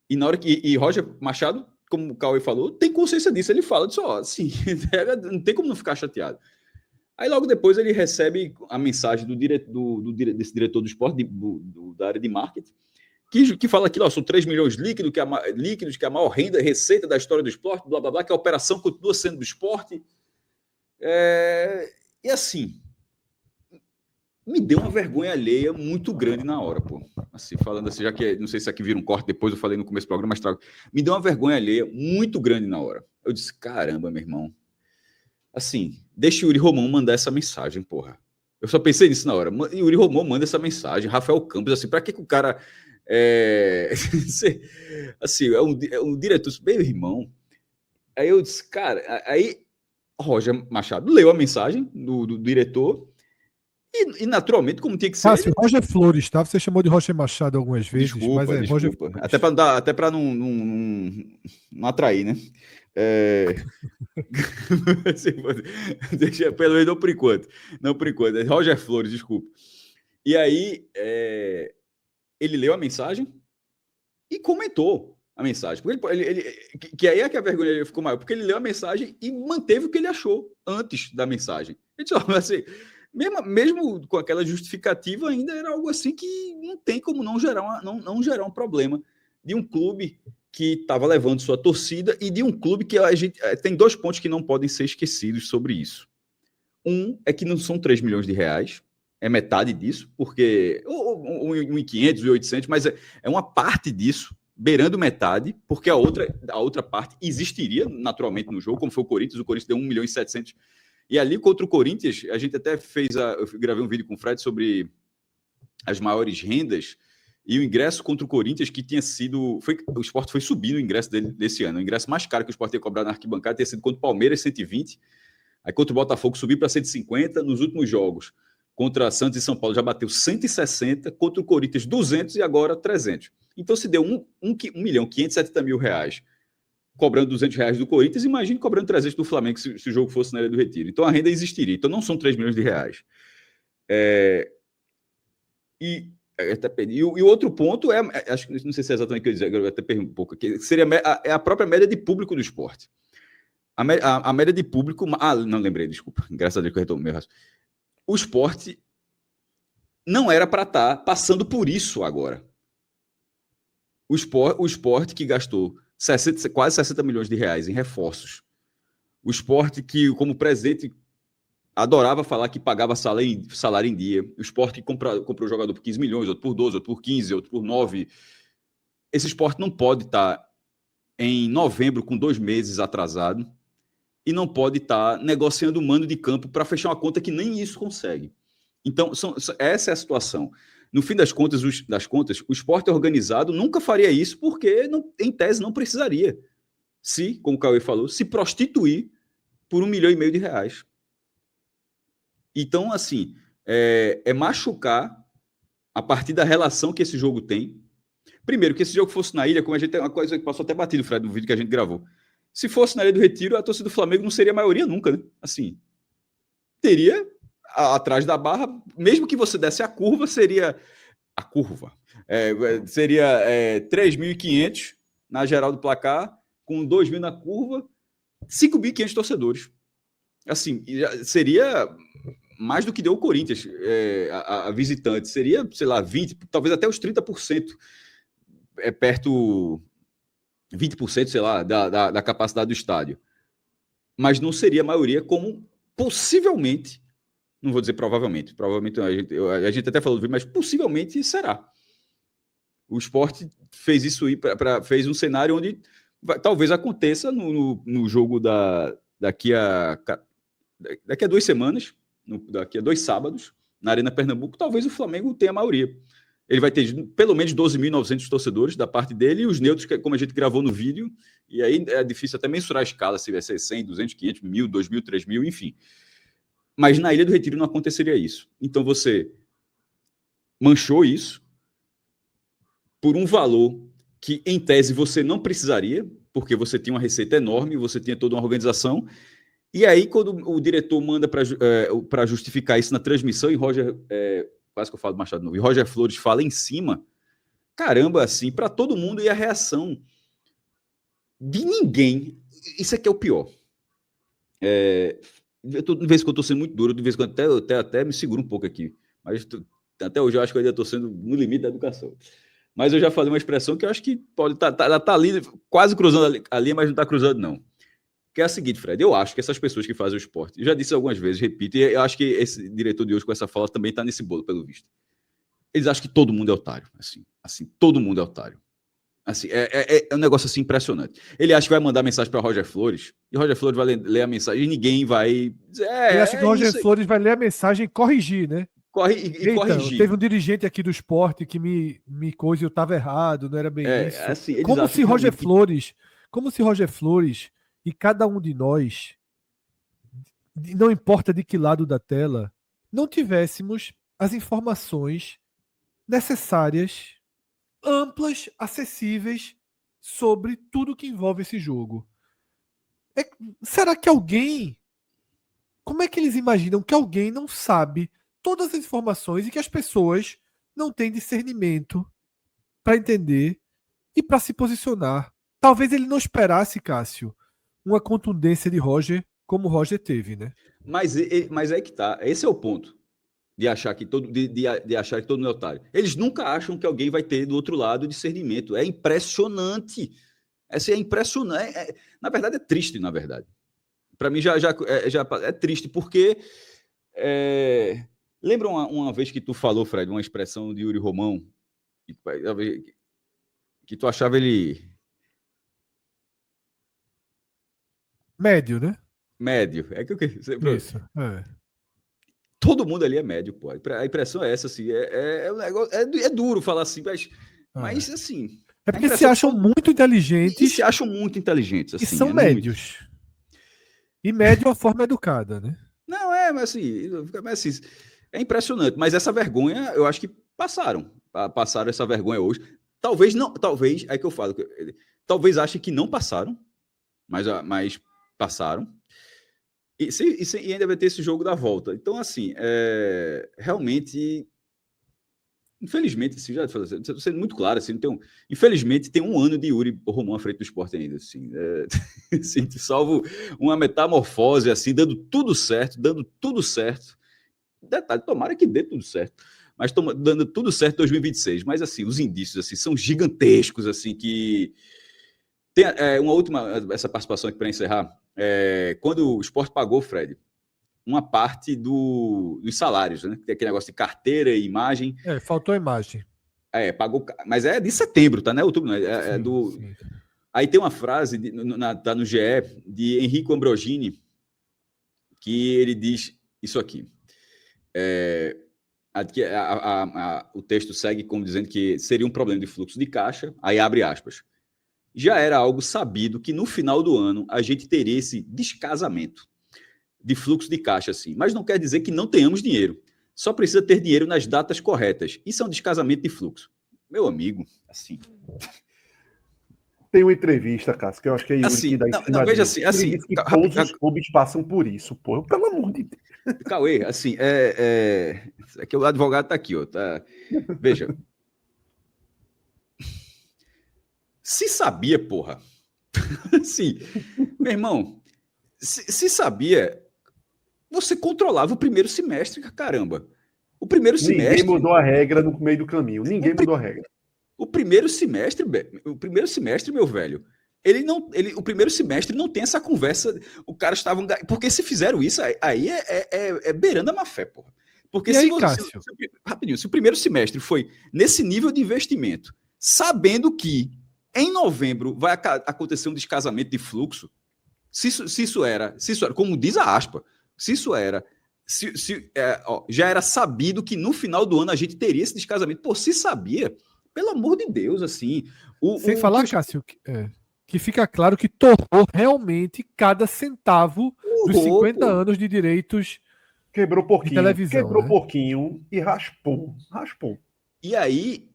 E na hora que Roger Machado, como o Cauê falou, tem consciência disso. Ele fala disso, assim, não tem como não ficar chateado. Aí logo depois ele recebe a mensagem desse diretor do esporte, da área de marketing, que fala aquilo, são 3 milhões líquidos, que é a maior receita da história do esporte, blá, blá, blá, que a operação continua sendo do esporte. E assim, me deu uma vergonha alheia muito grande na hora, pô. Assim, falando assim, já que não sei se aqui vira um corte depois, eu falei no começo do programa, mas trago. Me deu uma vergonha alheia muito grande na hora. Eu disse, caramba, meu irmão. Assim, deixa o Yuri Romão mandar essa mensagem, porra. Eu só pensei nisso na hora. Yuri Romão manda essa mensagem. Rafael Campos, assim, pra que o cara. Assim, é um diretor. Meu irmão. Aí eu disse, cara. Aí Roger Machado leu a mensagem do diretor. E naturalmente, como tinha que ser. Cássio, Roger Flores, tá? Você chamou de Roger Machado algumas vezes, Desculpa, mas é desculpa. Roger Flores. Até para não atrair, né? Deixa, pelo menos não por enquanto. Não por enquanto. É Roger Flores, desculpa. E aí, ele leu a mensagem e comentou a mensagem. Porque que aí é que a vergonha ficou maior. Porque ele leu a mensagem e manteve o que ele achou antes da mensagem. Ele disse, assim, mesmo com aquela justificativa, ainda era algo assim que não tem como não gerar um problema de um clube que estava levando sua torcida e de um clube que a gente tem 2 pontos que não podem ser esquecidos sobre isso. Um é que não são 3 milhões de reais, é metade disso, porque 1.500, 1.800, mas é uma parte disso, beirando metade, porque a outra parte existiria naturalmente no jogo, como foi o Corinthians deu 1 milhão e 700. E ali contra o Corinthians, a gente até eu gravei um vídeo com o Fred sobre as maiores rendas. E o ingresso contra o Corinthians, que tinha sido. O Sport foi subir no ingresso desse ano. O ingresso mais caro que o Sport ia cobrar na arquibancada tinha sido contra o Palmeiras, 120. Aí contra o Botafogo subiu para 150. Nos últimos jogos, contra Santos e São Paulo, já bateu 160. Contra o Corinthians, 200 e agora 300. Então se deu 1.570.000 reais cobrando 200 reais do Corinthians. Imagine cobrando 300 do Flamengo se o jogo fosse na Ilha do Retiro. Então a renda existiria. Então não são 3 milhões de reais. E o outro ponto acho que não sei se é exatamente o que eu ia dizer, eu até pergunto um pouco, que seria a própria média de público do esporte. A média de público. Não lembrei, desculpa. Graças a Deus que eu retomei meu raciocínio. O esporte não era para estar passando por isso agora. O esporte que gastou quase 60 milhões de reais em reforços. O esporte que, como presidente, adorava falar que pagava salário em dia. O Sport que comprou jogador por 15 milhões, outro por 12, outro por 15, outro por 9. Esse Sport não pode estar em novembro com 2 meses atrasado e não pode estar negociando o mando de campo para fechar uma conta que nem isso consegue. Então, essa é a situação. No fim das contas, o Sport organizado nunca faria isso porque, em tese, não precisaria se, como o Cauê falou, se prostituir por 1,5 milhão de reais. Então, assim, é machucar a partir da relação que esse jogo tem. Primeiro, que esse jogo fosse na ilha, como a gente tem uma coisa que passou até batido, Fred, no vídeo que a gente gravou. Se fosse na Ilha do Retiro, a torcida do Flamengo não seria a maioria nunca, né? Assim, teria atrás da barra, mesmo que você desse a curva, seria a curva. Seria 3.500 na geral do placar, com 2.000 na curva, 5.500 torcedores. Assim, seria mais do que deu o Corinthians a visitante. Seria, sei lá, 20%, talvez até os 30%, perto 20%, sei lá, da capacidade do estádio. Mas não seria a maioria, como possivelmente, não vou dizer provavelmente a gente até falou do vídeo, mas possivelmente será. O Sport fez isso aí, fez um cenário onde talvez aconteça no jogo daqui a 2 semanas, daqui a 2 sábados, na Arena Pernambuco, talvez o Flamengo tenha a maioria. Ele vai ter pelo menos 12.900 torcedores da parte dele, e os neutros, como a gente gravou no vídeo, e aí é difícil até mensurar a escala, se vai ser 100, 200, 500, 1.000, 2.000, 3.000, enfim. Mas na Ilha do Retiro não aconteceria isso. Então você manchou isso por um valor que, em tese, você não precisaria, porque você tinha uma receita enorme, você tinha toda uma organização. E aí, quando o diretor manda para justificar isso na transmissão, e Roger, quase que eu falo Machado de novo, e Roger Flores fala em cima, caramba, assim, para todo mundo, e a reação de ninguém, isso aqui é o pior. De vez em quando eu estou sendo muito duro, de vez em quando até me seguro um pouco aqui, mas até hoje eu acho que eu ainda estou sendo no limite da educação. Mas eu já falei uma expressão que eu acho que pode tá ali, quase cruzando a linha, mas não está cruzando, não. Que é a seguinte, Fred, eu acho que essas pessoas que fazem o esporte, eu já disse algumas vezes, repito, e eu acho que esse diretor de hoje com essa fala também está nesse bolo, pelo visto. Eles acham que todo mundo é otário, assim, todo mundo é otário. Assim, é um negócio assim impressionante. Ele acha que vai mandar mensagem para Roger Flores, e Roger Flores vai ler a mensagem e ninguém vai dizer, ele acha que o Roger Flores vai ler a mensagem e corrigir, né? Corrigir. Teve um dirigente aqui do esporte que me coisa e eu estava errado, não era bem isso. Assim, como se Roger Flores e cada um de nós, não importa de que lado da tela, não tivéssemos as informações necessárias, amplas, acessíveis sobre tudo que envolve esse jogo. Será que alguém... Como é que eles imaginam que alguém não sabe todas as informações e que as pessoas não têm discernimento para entender e para se posicionar? Talvez ele não esperasse, Cássio, uma contundência de Roger como o Roger teve, né? Mas é que tá. Esse é o ponto de achar que de achar que todo mundo é otário. Eles nunca acham que alguém vai ter do outro lado discernimento. É impressionante. É impressionante. Na verdade, é triste, na verdade. Para mim já é triste, porque lembra uma vez que tu falou, Fred, uma expressão de Yuri Romão, que tu achava ele... Médio, né? Médio. Isso, Todo mundo ali é médio, pô. A impressão é essa, assim. Um negócio, é duro falar assim, mas assim... É porque se acham muito inteligentes. E se acham muito inteligentes, assim. E são médios. Muito. E médio é uma forma educada, né? Não, mas assim, é impressionante. Mas essa vergonha, eu acho que passaram essa vergonha hoje. Talvez, é que eu falo, talvez achem que não passaram, mas passaram. E ainda vai ter esse jogo da volta. Então, assim, realmente, infelizmente, assim, já sendo muito claro, assim, infelizmente tem um ano de Yuri Romão à frente do Sport ainda, assim, assim, salvo uma metamorfose, assim, dando tudo certo. Detalhe, tomara que dê tudo certo, mas dando tudo certo em 2026. Mas, assim, os indícios, assim, são gigantescos, assim, que... Tem uma última, essa participação aqui para encerrar, quando o Sport pagou, Fred, uma parte dos salários, né? Tem aquele negócio de carteira e imagem. Faltou a imagem. Pagou, mas é de setembro, tá? Não é outubro, não. Sim. Aí tem uma frase, tá no GE, de Henrico Ambrogini, que ele diz isso aqui. O texto segue como dizendo que seria um problema de fluxo de caixa, aí abre aspas. Já era algo sabido que no final do ano a gente teria esse descasamento de fluxo de caixa, assim. Mas não quer dizer que não tenhamos dinheiro. Só precisa ter dinheiro nas datas corretas. Isso é um descasamento de fluxo. Meu amigo, assim... Tem uma entrevista, Cássio, que eu acho que é Yuri assim, que dá em cima veja dele. assim, Ele diz que todos os clubes passam por isso, pô. Pelo amor de Deus. Cauê, assim, aqui o advogado tá aqui, ó. Tá... Veja... Se sabia, porra. Assim, meu irmão, se sabia, você controlava o primeiro semestre, caramba. O primeiro Ninguém semestre. mudou a regra no meio do caminho. Ninguém mudou a regra. O primeiro semestre, meu velho, o primeiro semestre não tem essa conversa. O cara estavam. Porque se fizeram isso, aí é beirando a má fé, porra. Porque E aí, Cássio? Rapidinho, se o primeiro semestre foi nesse nível de investimento, sabendo que em novembro vai acontecer um descasamento de fluxo, se isso era, como diz a aspa, se isso era. Já era sabido que no final do ano a gente teria esse descasamento. Pô, se sabia, pelo amor de Deus, assim. Sem falar, Cássio, que fica claro que torrou realmente cada centavo dos 50 anos de direitos Quebrou pouquinho, de televisão. Quebrou né? pouquinho e raspou. E aí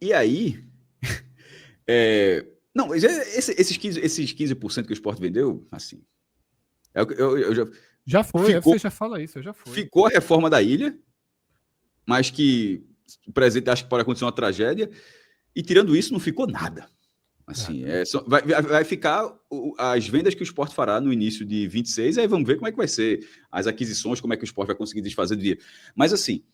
não, esses 15% que o Sport vendeu, assim. Já foi, você já fala isso, já foi. Ficou a reforma da ilha, mas que o presidente acha que pode acontecer uma tragédia, e tirando isso, não ficou nada. Assim, vai ficar as vendas que o Sport fará no início de 26, aí vamos ver como é que vai ser as aquisições, como é que o Sport vai conseguir desfazer do dia. Mas assim,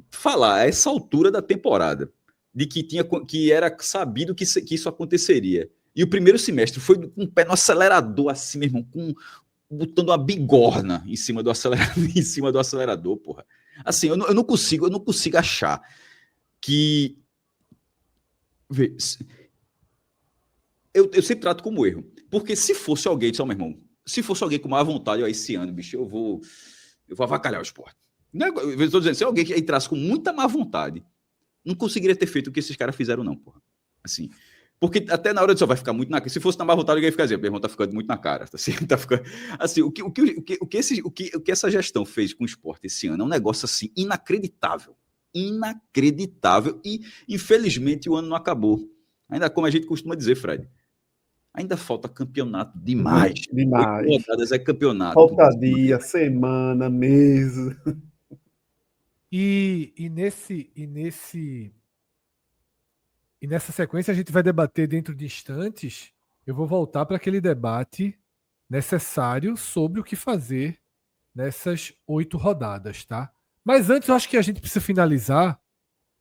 falar a essa altura da temporada de que era sabido que isso aconteceria. E o primeiro semestre foi com o pé no acelerador, assim, meu irmão, botando uma bigorna em cima do acelerador, porra. Assim, eu não consigo achar que. Eu sempre trato como erro. Porque se fosse alguém, só meu irmão, se fosse alguém com má vontade, ó, esse ano, bicho, eu vou avacalhar o Sport. Eu estou dizendo, se alguém que entrasse com muita má vontade, não conseguiria ter feito o que esses caras fizeram, não, porra. Assim. Porque até na hora de só vai ficar muito na cara. Se fosse na má vontade, alguém ia ficar dizendo, meu irmão, tá ficando muito na cara. Tá ficando... Assim, o que essa gestão fez com o Sport esse ano é um negócio assim, inacreditável. Inacreditável. E, infelizmente, o ano não acabou. Ainda como a gente costuma dizer, Fred, ainda falta campeonato demais. 8 rodadas é campeonato. Falta dia, semana, mês. E nessa sequência a gente vai debater dentro de instantes. Eu vou voltar para aquele debate necessário sobre o que fazer nessas 8 rodadas, tá? Mas antes eu acho que a gente precisa finalizar,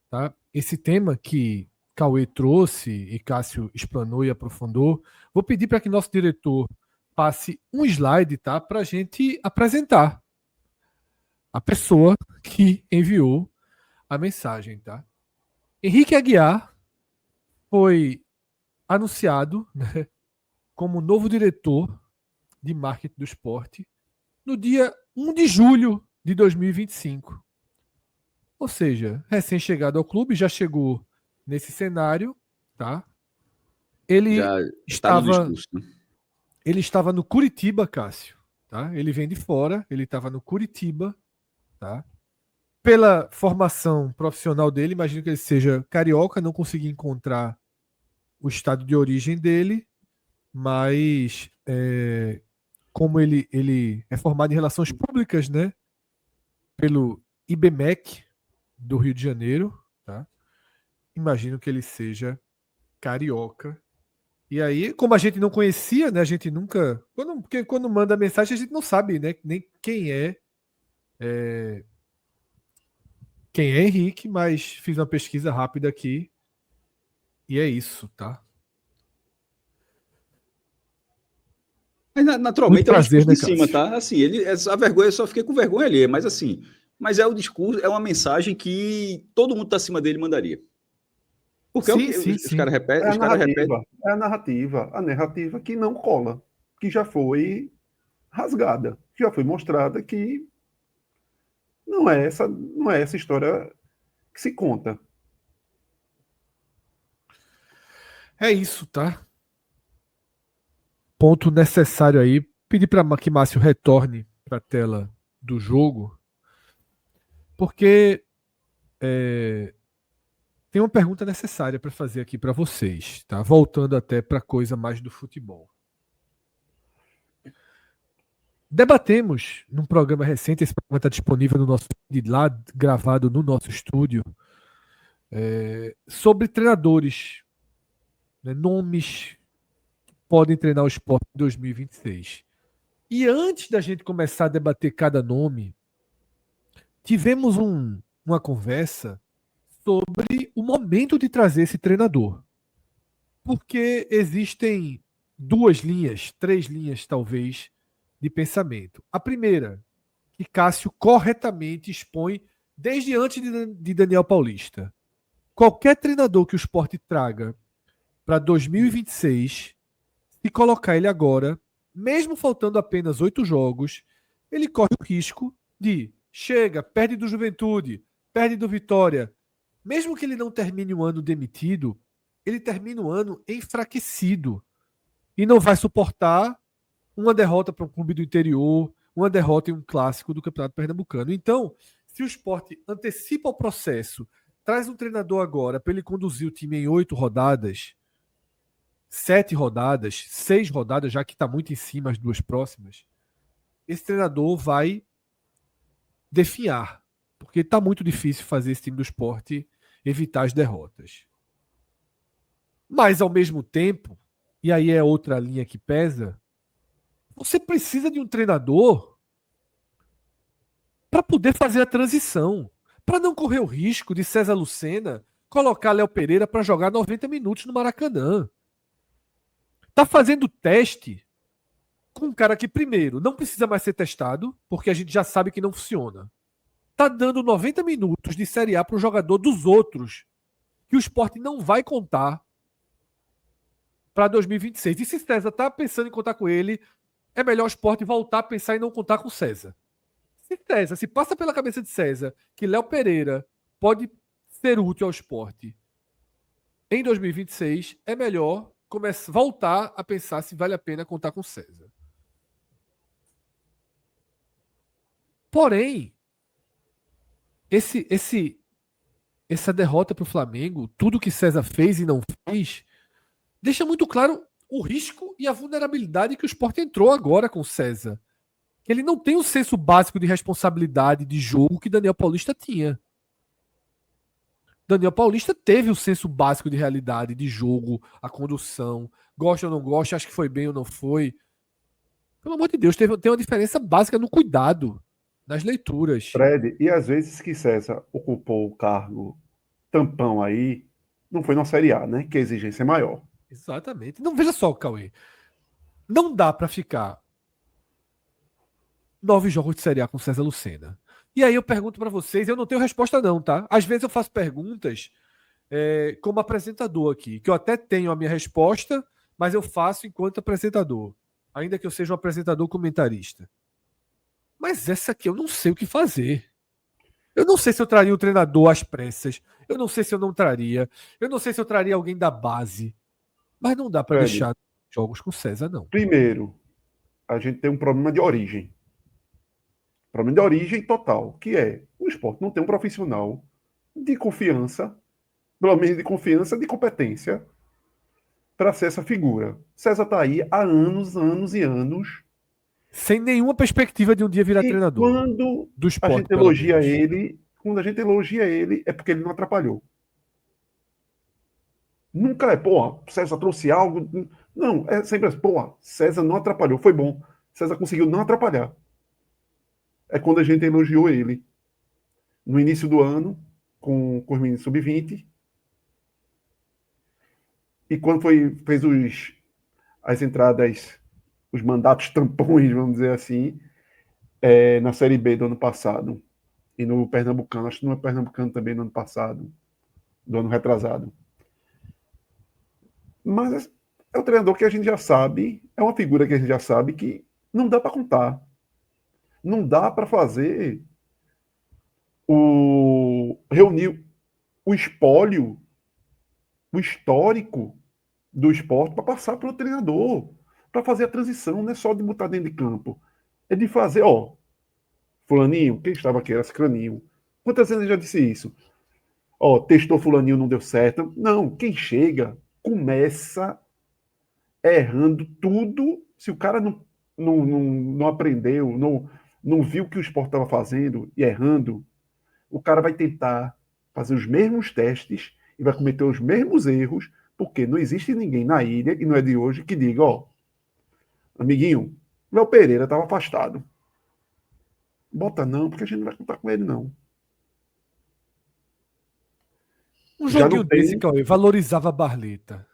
tá? Esse tema que Cauê trouxe e Cássio explanou e aprofundou. Vou pedir para que nosso diretor passe um slide, tá? Para a gente apresentar a pessoa que enviou a mensagem, tá? Henrique Aguiar foi anunciado, né, como novo diretor de marketing do esporte no dia 1 de julho de 2025. Ou seja, recém-chegado ao clube, já chegou nesse cenário, tá? Ele já estava no discurso, né? Ele estava no Curitiba, Cássio, tá? Ele vem de fora, ele estava no Curitiba, tá? Pela formação profissional dele, imagino que ele seja carioca, não consegui encontrar o estado de origem dele, mas como ele é formado em relações públicas, né? Pelo IBMEC do Rio de Janeiro, tá? Imagino que ele seja carioca. E aí, como a gente não conhecia, né? A gente nunca. Porque quando manda mensagem, a gente não sabe, né? Nem quem é Henrique, mas fiz uma pesquisa rápida aqui. E é isso, tá? Mas naturalmente Muito prazer, é o discurso né, de cima, Cássio? tá? Assim, a vergonha, eu só fiquei com vergonha ali, mas assim, é o discurso, é uma mensagem que todo mundo tá acima dele mandaria. Porque é o que os caras repetem. É a narrativa que não cola, que já foi rasgada, que já foi mostrada que não é essa história que se conta. É isso, tá? Ponto necessário aí. Pedir para que Márcio retorne para a tela do jogo, porque tem uma pergunta necessária para fazer aqui para vocês, tá? Voltando até para coisa mais do futebol. Debatemos num programa recente, esse programa está disponível no nosso feed lá, gravado no nosso estúdio, sobre treinadores, né, nomes podem treinar o Sport em 2026. E antes da gente começar a debater cada nome, tivemos uma conversa sobre o momento de trazer esse treinador. Porque existem duas linhas, três linhas talvez, de pensamento. A primeira, que Cássio corretamente expõe desde antes de Daniel Paulista. Qualquer treinador que o Sport traga para 2026, se colocar ele agora, mesmo faltando apenas 8 jogos, ele corre o risco de chega, perde do Juventude, perde do Vitória. Mesmo que ele não termine o ano demitido, ele termina o ano enfraquecido e não vai suportar uma derrota para um clube do interior, uma derrota em um clássico do Campeonato Pernambucano. Então, se o Sport antecipa o processo, traz um treinador agora para ele conduzir o time em 8 rodadas, 7 rodadas, 6 rodadas, já que está muito em cima as duas próximas, esse treinador vai definhar, porque está muito difícil fazer esse time do Sport evitar as derrotas. Mas, ao mesmo tempo, e aí é outra linha que pesa, você precisa de um treinador para poder fazer a transição, para não correr o risco de César Lucena colocar Léo Pereira para jogar 90 minutos no Maracanã. Tá fazendo teste com um cara que, primeiro, não precisa mais ser testado, porque a gente já sabe que não funciona. Tá dando 90 minutos de Série A para o jogador dos outros, que o Sport não vai contar para 2026. E se César tá pensando em contar com ele, é melhor o Sport voltar a pensar em não contar com César. Se passa pela cabeça de César que Léo Pereira pode ser útil ao Sport em 2026, é melhor voltar a pensar se vale a pena contar com César. Porém, essa derrota para o Flamengo, tudo que César fez e não fez, deixa muito claro o risco e a vulnerabilidade que o Sport entrou agora com César. Ele não tem o senso básico de responsabilidade de jogo que Daniel Paulista tinha. Daniel Paulista teve o senso básico de realidade, de jogo, a condução. Gosta ou não gosta, acha que foi bem ou não foi. Pelo amor de Deus, tem uma diferença básica no cuidado, nas leituras. Fred, e às vezes que César ocupou o cargo tampão aí, não foi na Série A, né? Que a exigência é maior. Exatamente. Não, veja só, Cauê. Não dá para ficar 9 jogos de Série A com César Lucena. E aí eu pergunto para vocês, eu não tenho resposta não, tá? Às vezes eu faço perguntas como apresentador aqui, que eu até tenho a minha resposta, mas eu faço enquanto apresentador, ainda que eu seja um apresentador comentarista. Mas essa aqui eu não sei o que fazer. Eu não sei se eu traria o treinador às pressas, eu não sei se eu não traria, eu não sei se eu traria alguém da base, mas não dá para Fred, deixar jogos com César, não. primeiro, a gente tem um problema de origem. Problema de origem total, que é o Sport não tem um profissional de confiança, pelo menos de confiança, de competência, para ser essa figura. César está aí há anos, anos e anos. Sem nenhuma perspectiva de um dia virar E treinador. quando Do a Sport, gente pelo elogia menos. ele, quando a gente elogia ele, é porque ele não atrapalhou. Nunca é, pô, César trouxe algo. Não, é sempre assim, pô, César não atrapalhou, foi bom. César conseguiu não atrapalhar. É quando a gente elogiou ele. No início do ano, com os meninos sub-20. E quando fez as entradas, os mandatos tampões, vamos dizer assim, na Série B do ano passado. E no Pernambucano, acho que no Pernambucano também no ano passado, do ano retrasado. Mas é um treinador que a gente já sabe, é uma figura que a gente já sabe que não dá para contar. Não dá para fazer reunir o espólio, o histórico do esporte para passar para o treinador, para fazer a transição, não é só de botar dentro de campo. É de fazer, ó, fulaninho, quem estava aqui era Craninho. Quantas vezes eu já disse isso? Ó, testou fulaninho, não deu certo. Não, quem chega começa errando tudo. Se o cara não aprendeu, não viu o que o esporte estava fazendo e errando, o cara vai tentar fazer os mesmos testes e vai cometer os mesmos erros, Porque não existe ninguém na ilha, e não é de hoje, que diga, ó, amiguinho, Léo Pereira estava afastado. Bota não, porque a gente não vai contar com ele, não. Um Já joguinho não tem. desse, Cauê, valorizava a Barleta.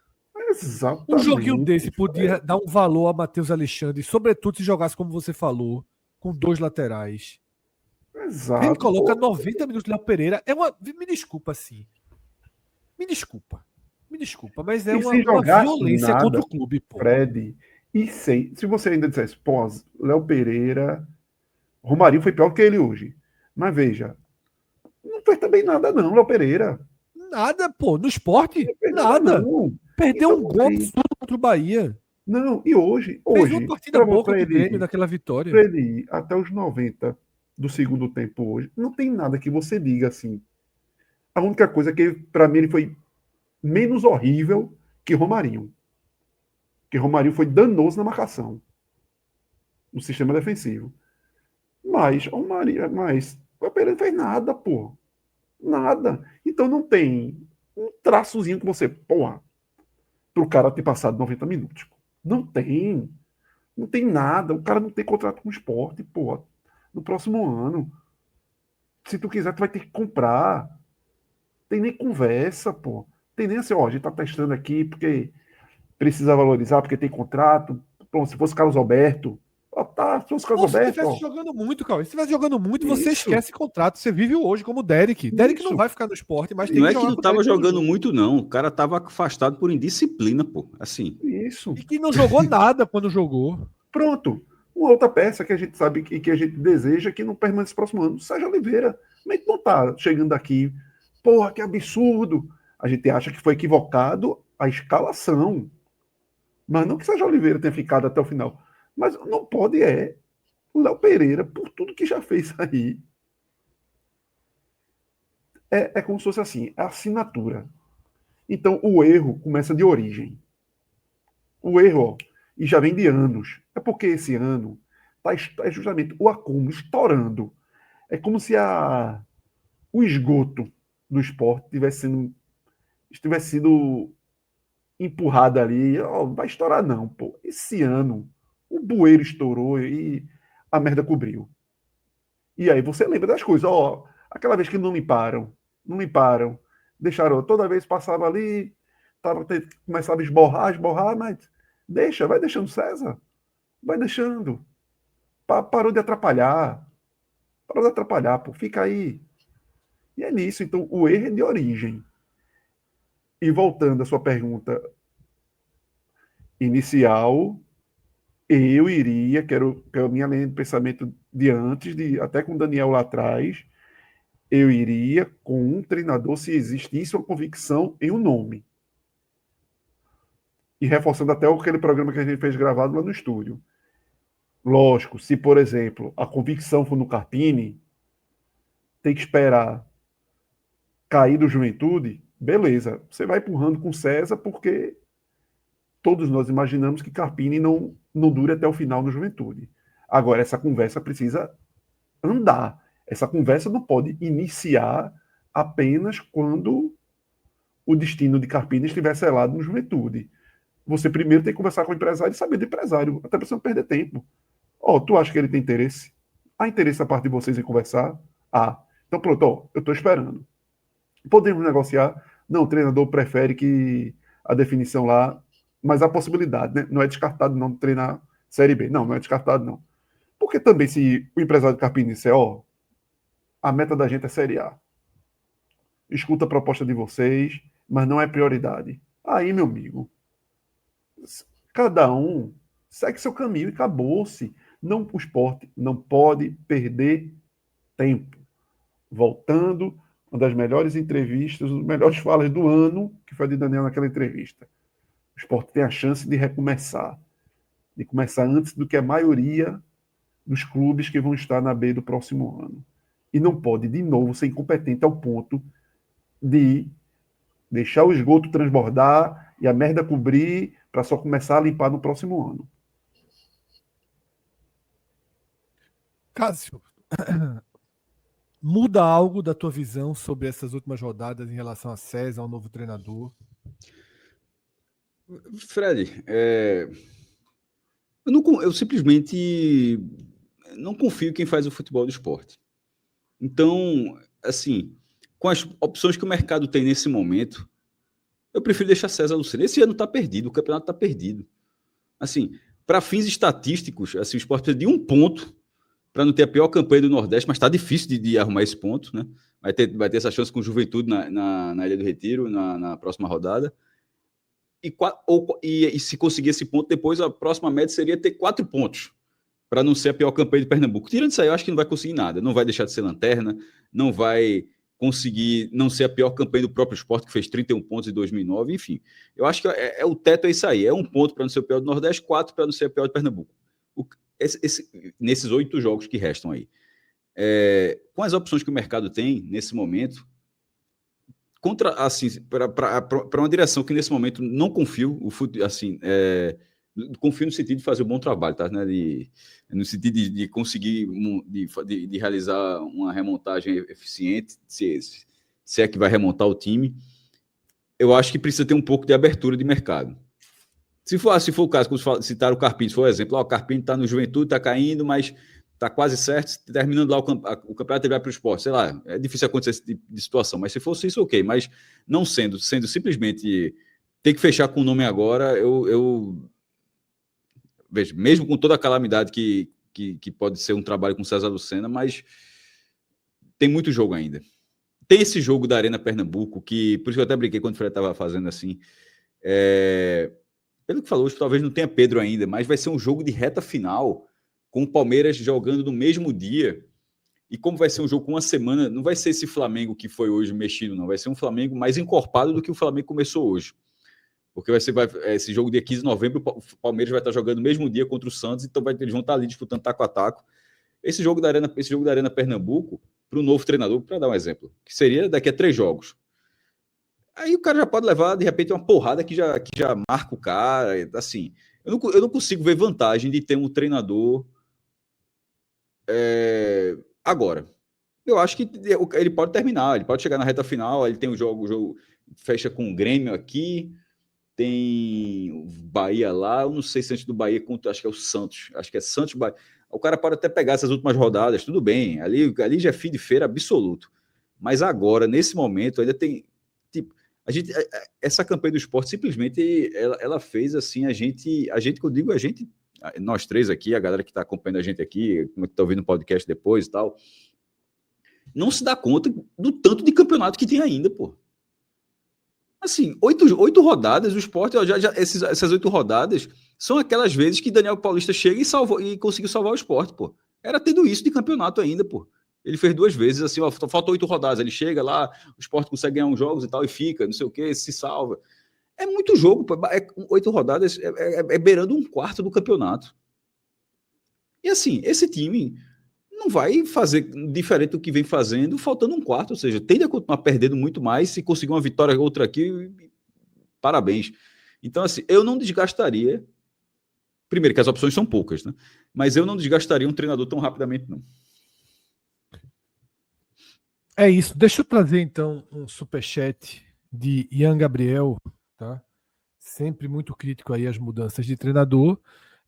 Exatamente. Um joguinho desse podia dar um valor a Matheus Alexandre, sobretudo se jogasse como você falou, com 2 laterais. Exato. Ele coloca pô. 90 minutos de Léo Pereira. Me desculpa, assim. Me desculpa. Me desculpa, mas é E sem uma jogar violência nada, contra o clube, pô. Fred. E sem. Se você ainda dissesse, pô, Léo Pereira. Romarinho foi pior que ele hoje. Mas veja, não fez também nada, não, Léo Pereira. Nada, pô. No esporte, Não fez nada, nada. não. Perdeu Então um não gol tem. absurdo contra o Bahia. Não, e hoje, Fez uma partida boa para contra o Grêmio ele, naquela vitória. pra ele ir até os 90 do segundo tempo hoje, não tem nada que você diga assim. A única coisa que, para mim, ele foi menos horrível que Romarinho. Que Romarinho foi danoso na marcação, no sistema defensivo. Mas o Pereira não fez nada, pô. Nada. Então não tem um traçozinho que você, porra, pro cara ter passado 90 minutos. Pô. Não tem. Não tem nada. O cara não tem contrato com o esporte, porra. No próximo ano. Se tu quiser, tu vai ter que comprar. Tem nem conversa, pô. Tem nem assim, ó, a gente tá testando aqui porque precisa valorizar, porque tem contrato. Pronto, se fosse Carlos Alberto, ó, tá, se fosse Carlos Ou se Alberto, estivesse ó, jogando muito, Cauê. Se estivesse jogando muito, você isso, esquece contrato. Você vive hoje como o Derek. Derek não isso, vai ficar no esporte, mas tem Não que é que jogar não com o tava Derek todo jogando jogo. muito, não. O cara tava afastado por indisciplina, pô. Assim. isso. E que não jogou nada quando jogou. Pronto. Uma outra peça que a gente sabe que a gente deseja que não permaneça no próximo ano. Sérgio Oliveira. Mas não tá chegando aqui. Porra, que absurdo. A gente acha que foi equivocado a escalação. Mas não que Sérgio Oliveira tenha ficado até o final. Mas não pode o Léo Pereira, por tudo que já fez aí. É como se fosse assim, a assinatura. Então o erro começa de origem. O erro, ó, e já vem de anos. É porque esse ano é justamente o acúmulo estourando. É como se o esgoto do esporte estivesse sido empurrado ali. Ó, vai estourar, não, pô. Esse ano o bueiro estourou e a merda cobriu. E aí você lembra das coisas, ó. Aquela vez que não limparam, deixaram, toda vez passava ali, começava a esborrar, mas vai deixando César, vai deixando. Parou de atrapalhar, pô, fica aí. E é nisso, então o erro é de origem. E voltando à sua pergunta inicial, eu iria, que é a minha linha de pensamento de antes, até com o Daniel lá atrás, eu iria com um treinador se existisse uma convicção em um nome. E reforçando até aquele programa que a gente fez gravado lá no estúdio. Lógico, se, por exemplo, a convicção for no Carpini, tem que esperar cair do Juventude, beleza. Você vai empurrando com César, porque todos nós imaginamos que Carpini não dure até o final no Juventude. Agora, essa conversa precisa andar. Essa conversa não pode iniciar apenas quando o destino de Carpini estiver selado no Juventude. Você primeiro tem que conversar com o empresário e saber do empresário, até para você não perder tempo. Ó, tu acha que ele tem interesse? Há interesse da parte de vocês em conversar? Ah, então pronto, ó, eu estou esperando. Podemos negociar? Não, o treinador prefere que a definição lá, mas há possibilidade, né? Não é descartado não treinar Série B. Não, não é descartado não. Porque também se o empresário do Carpini disser, ó, a meta da gente é Série A. Escuta a proposta de vocês, mas não é prioridade. Aí, meu amigo, cada um segue seu caminho e acabou-se. Não, o esporte não pode perder tempo. Voltando, uma das melhores entrevistas, uma das melhores falas do ano, que foi a de Daniel naquela entrevista. O esporte tem a chance de começar antes do que a maioria dos clubes que vão estar na B do próximo ano. E não pode, de novo, ser incompetente ao ponto de deixar o esgoto transbordar e a merda cobrir para só começar a limpar no próximo ano. Cássio, muda algo da tua visão sobre essas últimas rodadas em relação a César, ao novo treinador? Fred, eu simplesmente não confio em quem faz o futebol do esporte. Então, assim, com as opções que o mercado tem nesse momento, eu prefiro deixar César Lucena. Esse ano está perdido, o campeonato está perdido. Assim, para fins estatísticos, assim, o esporte precisa de um ponto para não ter a pior campanha do Nordeste, mas está difícil de arrumar esse ponto, né? Vai ter essa chance com o Juventude na Ilha do Retiro, na próxima rodada. E se conseguir esse ponto, depois a próxima média seria ter 4 pontos, para não ser a pior campanha de Pernambuco. Tirando isso aí, eu acho que não vai conseguir nada. Não vai deixar de ser lanterna, não vai conseguir não ser a pior campanha do próprio esporte, que fez 31 pontos em 2009. Enfim, eu acho que o teto é isso aí. É 1 ponto para não ser o pior do Nordeste, 4 para não ser a pior de Pernambuco. Nesses 8 jogos que restam aí. Com as opções que o mercado tem nesse momento, assim, para uma direção que nesse momento não confio, assim, confio no sentido de fazer um bom trabalho, tá? Né? No sentido de conseguir de realizar uma remontagem eficiente, se é que vai remontar o time. Eu acho que precisa ter um pouco de abertura de mercado. Se for o caso, como citar o Carpini, se for o exemplo, o Carpini está no Juventude, está caindo, mas está quase certo, terminando lá o campeonato, ele vai para o esporte. Sei lá, é difícil acontecer esse tipo de situação, mas se fosse isso, ok. Mas não sendo simplesmente ter que fechar com o nome agora, eu vejo, mesmo com toda a calamidade que pode ser um trabalho com César Lucena, mas tem muito jogo ainda. Tem esse jogo da Arena Pernambuco, que por isso que eu até brinquei quando o Fred estava fazendo assim. Pelo que falou, hoje talvez não tenha Pedro ainda, mas vai ser um jogo de reta final, com o Palmeiras jogando no mesmo dia. E como vai ser um jogo com uma semana, não vai ser esse Flamengo que foi hoje mexido, não. Vai ser um Flamengo mais encorpado do que o Flamengo começou hoje. Porque esse jogo dia 15 de novembro, o Palmeiras vai estar jogando no mesmo dia contra o Santos, então eles vão estar ali disputando taco a taco. Esse jogo da Arena Pernambuco, para o novo treinador, para dar um exemplo, que seria daqui a 3 jogos. Aí o cara já pode levar, de repente, uma porrada que já marca o cara. Assim, eu não consigo ver vantagem de ter um treinador agora. Eu acho que ele pode terminar, ele pode chegar na reta final, ele tem o jogo fecha com o Grêmio aqui, tem o Bahia lá, eu não sei se antes do Bahia, acho que é o Santos, acho que é Santos, Bahia. O cara pode até pegar essas últimas rodadas, tudo bem, ali já é fim de feira absoluto. Mas agora, nesse momento, ainda tem, tipo, essa campanha do esporte simplesmente ela fez assim, a gente, que eu digo, nós três aqui, a galera que está acompanhando a gente aqui, que está ouvindo o podcast depois e tal, não se dá conta do tanto de campeonato que tem ainda, pô. Assim, 8 rodadas, o esporte, essas 8 rodadas são aquelas vezes que Daniel Paulista chega e conseguiu salvar o esporte, pô. Era tendo isso de campeonato ainda, pô. Ele fez 2 vezes, assim, ó, faltam 8 rodadas. Ele chega lá, o esporte consegue ganhar uns jogos e tal, e fica, não sei o quê, se salva. É muito jogo, pô. 8 rodadas beirando 1/4 do campeonato. E assim, esse time não vai fazer diferente do que vem fazendo, faltando 1/4, ou seja, tende a continuar perdendo muito mais. Se conseguir uma vitória outra aqui, parabéns. Então, assim, eu não desgastaria. Primeiro, que as opções são poucas, né? Mas eu não desgastaria um treinador tão rapidamente, não. É isso. Deixa eu trazer, então, um superchat de Ian Gabriel, tá? Sempre muito crítico aí às mudanças de treinador.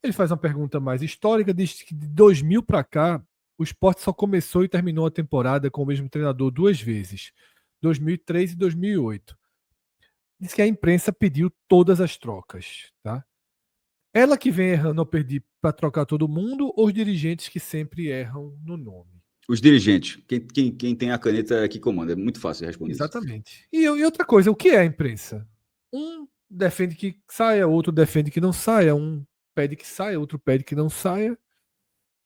Ele faz uma pergunta mais histórica, diz que de 2000 para cá, o Sport só começou e terminou a temporada com o mesmo treinador 2 vezes, 2003 e 2008. Diz que a imprensa pediu todas as trocas, tá? Ela que vem errando ao pedir para trocar todo mundo ou os dirigentes que sempre erram no nome? Os dirigentes. Quem tem a caneta é que comanda. É muito fácil responder. Exatamente. E outra coisa, o que é a imprensa? Um defende que saia, outro defende que não saia, um pede que saia, outro pede que não saia.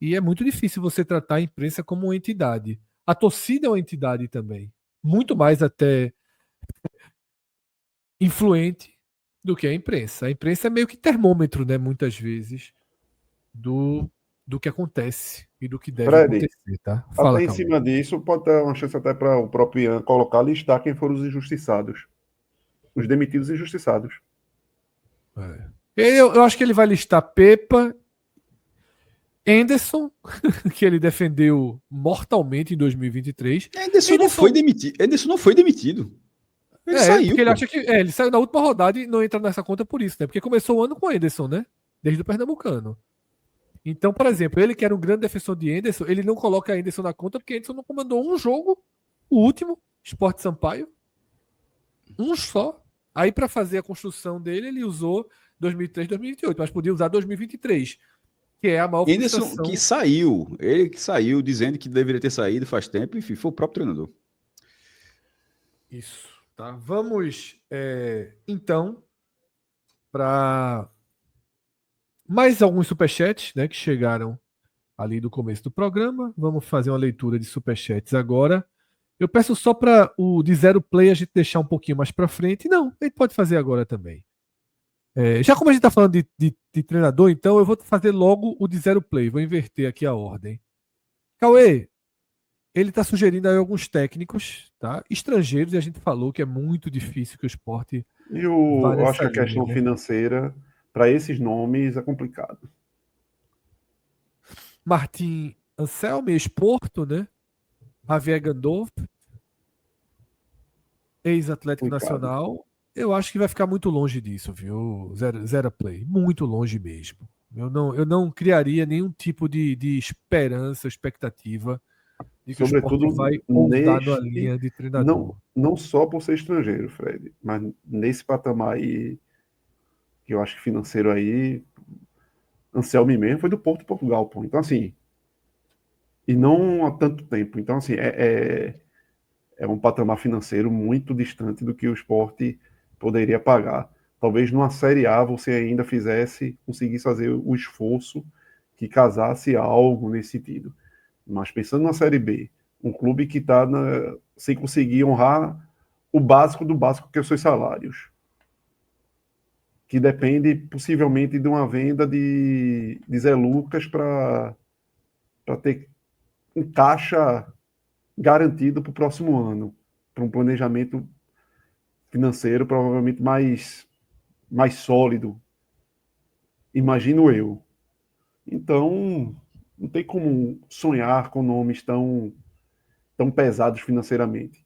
E é muito difícil você tratar a imprensa como uma entidade. A torcida é uma entidade também. Muito mais até influente do que a imprensa. A imprensa é meio que termômetro, né, muitas vezes, do que acontece e do que deve Fred, acontecer, tá? Fala, até em Calma. cima disso, pode ter uma chance até para o próprio Ian colocar, listar quem foram os injustiçados. Os demitidos injustiçados. Eu acho que ele vai listar Pepa, Anderson, que ele defendeu mortalmente em 2023. Anderson não foi demitido. Ele saiu, porque ele pô. acha que. Ele saiu na última rodada e não entra nessa conta por isso, né? Porque começou o ano com o Anderson, né? Desde o Pernambucano. Então, por exemplo, ele que era um grande defensor de Anderson, ele não coloca Anderson na conta porque Anderson não comandou um jogo, o último, Sport Sampaio. Um só. Aí, para fazer a construção dele, ele usou 2003, 2028, mas podia usar 2023, que é a maior Henderson frustração. que saiu. Ele que saiu dizendo que deveria ter saído faz tempo, enfim, foi o próprio treinador. Isso, tá? Vamos, então, para mais alguns superchats, né, que chegaram ali do começo do programa. Vamos fazer uma leitura de superchats agora. Eu peço só para o de zero play a gente deixar um pouquinho mais para frente. Não, a gente pode fazer agora também. Já como a gente está falando de treinador, então eu vou fazer logo o de zero play. Vou inverter aqui a ordem. Cauê, ele está sugerindo aí alguns técnicos, tá? Estrangeiros, e a gente falou que é muito difícil que o Sport vá Eu acho que nessa a linha, questão né? financeira, para esses nomes, é complicado. Martim Anselmo, ex-Porto, né? Javier Gandolf, ex-Atlético Complicado. Nacional. Eu acho que vai ficar muito longe disso, viu? Zero play. Muito longe mesmo. Eu não criaria nenhum tipo de esperança, expectativa de que o Sport Sobretudo vai ousar na neste, linha de treinador. não só por ser estrangeiro, Fred, mas nesse patamar aí, que eu acho que financeiro aí, Anselmi mesmo foi do Porto de Portugal, pô. Então, assim, e não há tanto tempo. Então, assim, é um patamar financeiro muito distante do que o Sport poderia pagar. Talvez numa Série A você ainda conseguisse fazer o esforço que casasse algo nesse sentido. Mas pensando na Série B, um clube que está sem conseguir honrar o básico do básico, que é os seus salários, que depende possivelmente de uma venda de Zé Lucas para ter um caixa garantido para o próximo ano, para um planejamento financeiro provavelmente mais sólido, imagino eu. Então, não tem como sonhar com nomes tão pesados financeiramente.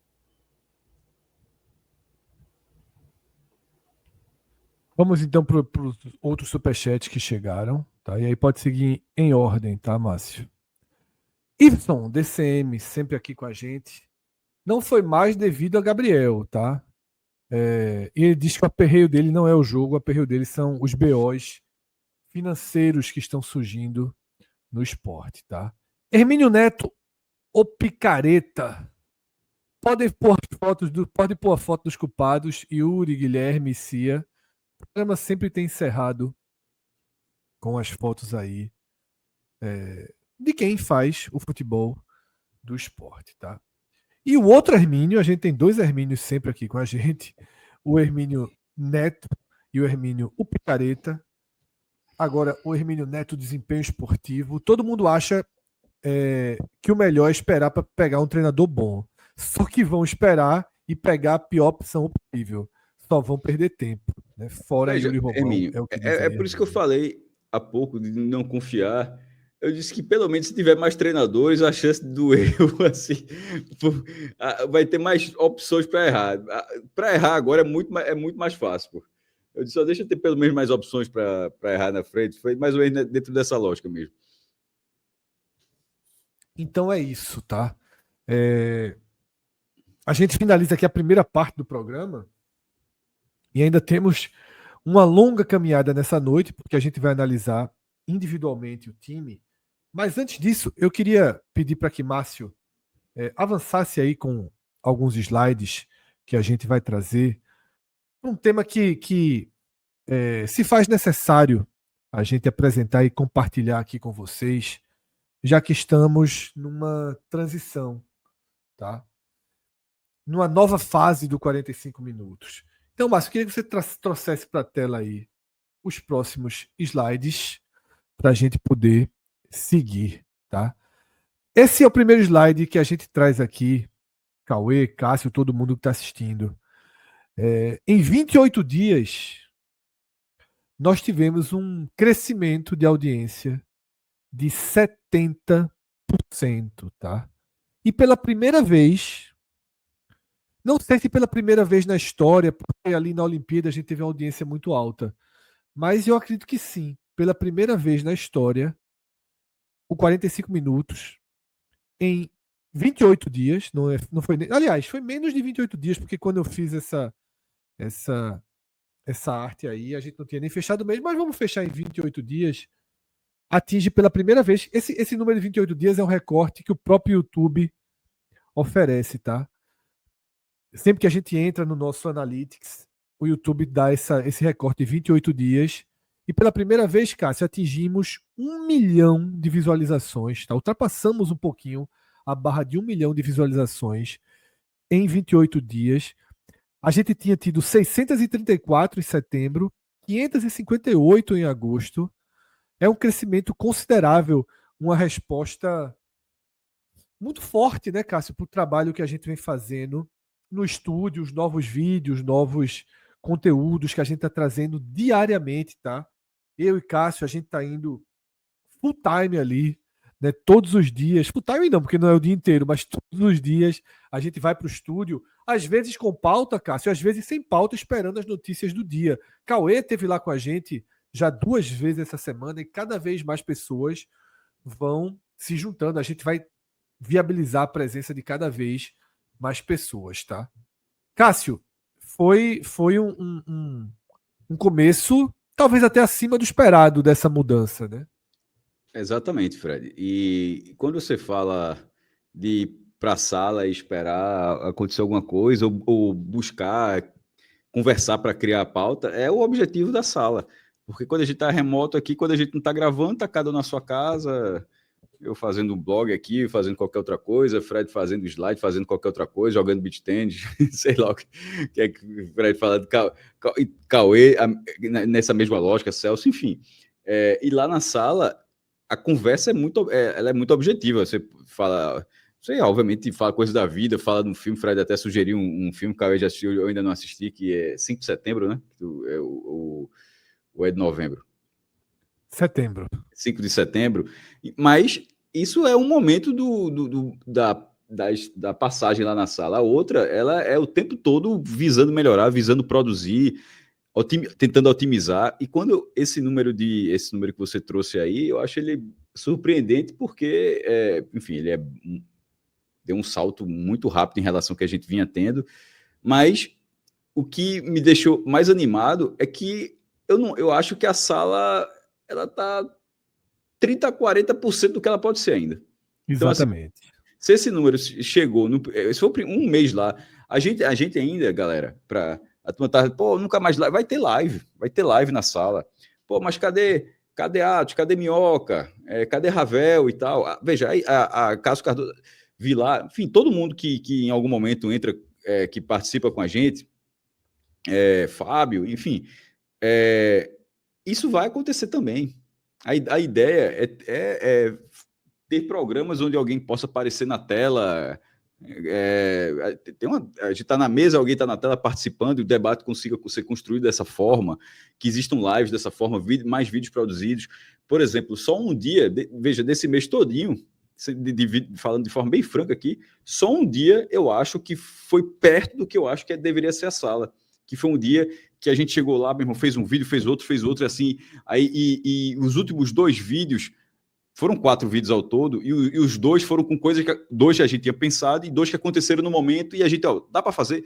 Vamos então para os outros superchats que chegaram, tá? E aí pode seguir em ordem, tá, Márcio? Ibson, DCM, sempre aqui com a gente. Não foi mais devido a Gabriel, tá? E ele diz que o aperreio dele não é o jogo, o aperreio dele são os BOs financeiros que estão surgindo no esporte, tá? Hermínio Neto, o picareta. Pode pôr a foto dos culpados, Yuri, Guilherme e Cia. O programa sempre tem encerrado com as fotos aí de quem faz o futebol do esporte, tá? E o outro Hermínio, a gente tem dois Hermínios sempre aqui com a gente, o Hermínio Neto e o Hermínio o Picareta. Agora, o Hermínio Neto, desempenho esportivo. Todo mundo acha que o melhor é esperar para pegar um treinador bom. Só que vão esperar e pegar a pior opção possível. Só vão perder tempo. Né? Fora Veja, Yuri Romão, Hermínio, é o que diz aí, por isso que eu Hermínio. falei há pouco de não confiar. Eu disse que pelo menos se tiver mais treinadores, a chance do erro assim, vai ter mais opções para errar. Para errar agora é muito mais fácil. Pô. Eu disse, só deixa eu ter pelo menos mais opções para errar na frente. Foi mais ou menos dentro dessa lógica mesmo. Então é isso, tá? A gente finaliza aqui a primeira parte do programa e ainda temos uma longa caminhada nessa noite, porque a gente vai analisar individualmente o time. Mas antes disso, eu queria pedir para que Márcio avançasse aí com alguns slides que a gente vai trazer. Um tema que se faz necessário a gente apresentar e compartilhar aqui com vocês, já que estamos numa transição, tá? Numa nova fase do 45 minutos. Então, Márcio, eu queria que você trouxesse para a tela aí os próximos slides para a gente poder seguir, tá? Esse é o primeiro slide que a gente traz aqui, Cauê, Cássio, todo mundo que está assistindo. Em 28 dias, nós tivemos um crescimento de audiência de 70%, tá? E pela primeira vez, Não sei se pela primeira vez na história, porque ali na Olimpíada a gente teve uma audiência muito alta. Mas eu acredito que sim. Pela primeira vez na história, o 45 minutos, em 28 dias, não foi, aliás, foi menos de 28 dias, porque quando eu fiz essa, essa arte aí, a gente não tinha nem fechado o mês, mas vamos fechar em 28 dias, atinge pela primeira vez, esse número de 28 dias é um recorte que o próprio YouTube oferece, tá? Sempre que a gente entra no nosso Analytics, o YouTube dá esse recorte de 28 dias. E pela primeira vez, Cássio, atingimos 1 milhão de visualizações. Tá? Ultrapassamos um pouquinho a barra de 1 milhão de visualizações em 28 dias. A gente tinha tido 634 em setembro, 558 em agosto. É um crescimento considerável, uma resposta muito forte, né, Cássio, para o trabalho que a gente vem fazendo no estúdio, os novos vídeos, novos conteúdos que a gente está trazendo diariamente, tá? Eu e Cássio, a gente está indo full time ali, né? Todos os dias. Full time não, porque não é o dia inteiro, mas todos os dias a gente vai para o estúdio, às vezes com pauta, Cássio, às vezes sem pauta, esperando as notícias do dia. Cauê teve lá com a gente já 2 vezes essa semana e cada vez mais pessoas vão se juntando. A gente vai viabilizar a presença de cada vez mais pessoas, tá? Cássio, foi um começo talvez até acima do esperado dessa mudança, né? Exatamente, Fred. E quando você fala de ir para a sala e esperar acontecer alguma coisa, ou buscar conversar para criar a pauta, é o objetivo da sala. Porque quando a gente está remoto aqui, quando a gente não está gravando, está cada um na sua casa, eu fazendo um blog aqui, fazendo qualquer outra coisa, Fred fazendo slide, fazendo qualquer outra coisa, jogando beach tennis, sei lá o que é que o Fred fala, Cauê, nessa mesma lógica, Celso, enfim. E lá na sala, a conversa ela é muito objetiva. Você fala, você obviamente fala coisas da vida, fala de um filme, Fred até sugeriu um filme que o Cauê já assistiu, eu ainda não assisti, que é 5 de setembro, né? O é de novembro. Setembro. 5 de setembro, mas isso é um momento da passagem lá na sala. A outra, ela é o tempo todo visando melhorar, visando produzir, tentando otimizar. E quando esse número que você trouxe aí, eu acho ele surpreendente porque, enfim, ele deu um salto muito rápido em relação ao que a gente vinha tendo, mas o que me deixou mais animado é que eu acho que a sala ela está 30% a 40% do que ela pode ser ainda. Exatamente. Então, assim, se esse número chegou, se for um mês lá, a gente ainda, galera, a turma tá, pô, nunca mais live, vai ter live na sala. Pô, mas cadê Atos, cadê Minhoca, cadê Ravel e tal? Veja, a Cássio Cardoso, Vilar, enfim, todo mundo que em algum momento entra, que participa com a gente, Fábio, enfim, isso vai acontecer também. A ideia é ter programas onde alguém possa aparecer na tela. A gente está na mesa, alguém está na tela participando e o debate consiga ser construído dessa forma, que existam lives dessa forma, mais vídeos produzidos. Por exemplo, só um dia, veja, desse mês todinho, falando de forma bem franca aqui, só um dia eu acho que foi perto do que eu acho que deveria ser a sala, que foi um dia que a gente chegou lá, meu irmão, fez um vídeo, fez outro, assim, aí, e os últimos 2 vídeos, foram 4 vídeos ao todo, e os 2 foram com coisas que 2 que a gente tinha pensado, e 2 que aconteceram no momento, e a gente, dá para fazer?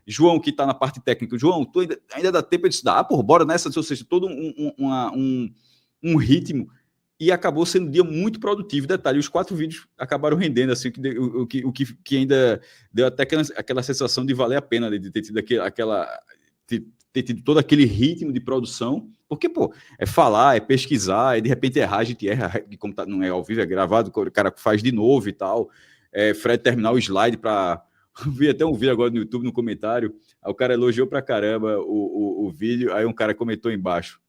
João, que está na parte técnica, João, tu ainda dá tempo, eu disse, bora nessa, ou seja, todo um ritmo, e acabou sendo um dia muito produtivo. Detalhe, os 4 vídeos acabaram rendendo, assim, que ainda deu até aquela sensação de valer a pena, de ter tido ter tido todo aquele ritmo de produção, porque, pô, é falar, é pesquisar, de repente errar, a gente erra, como não é ao vivo, é gravado, o cara faz de novo e tal, Fred terminar o slide para... Vi até um vídeo agora no YouTube, no comentário, aí o cara elogiou pra caramba o vídeo, aí um cara comentou embaixo,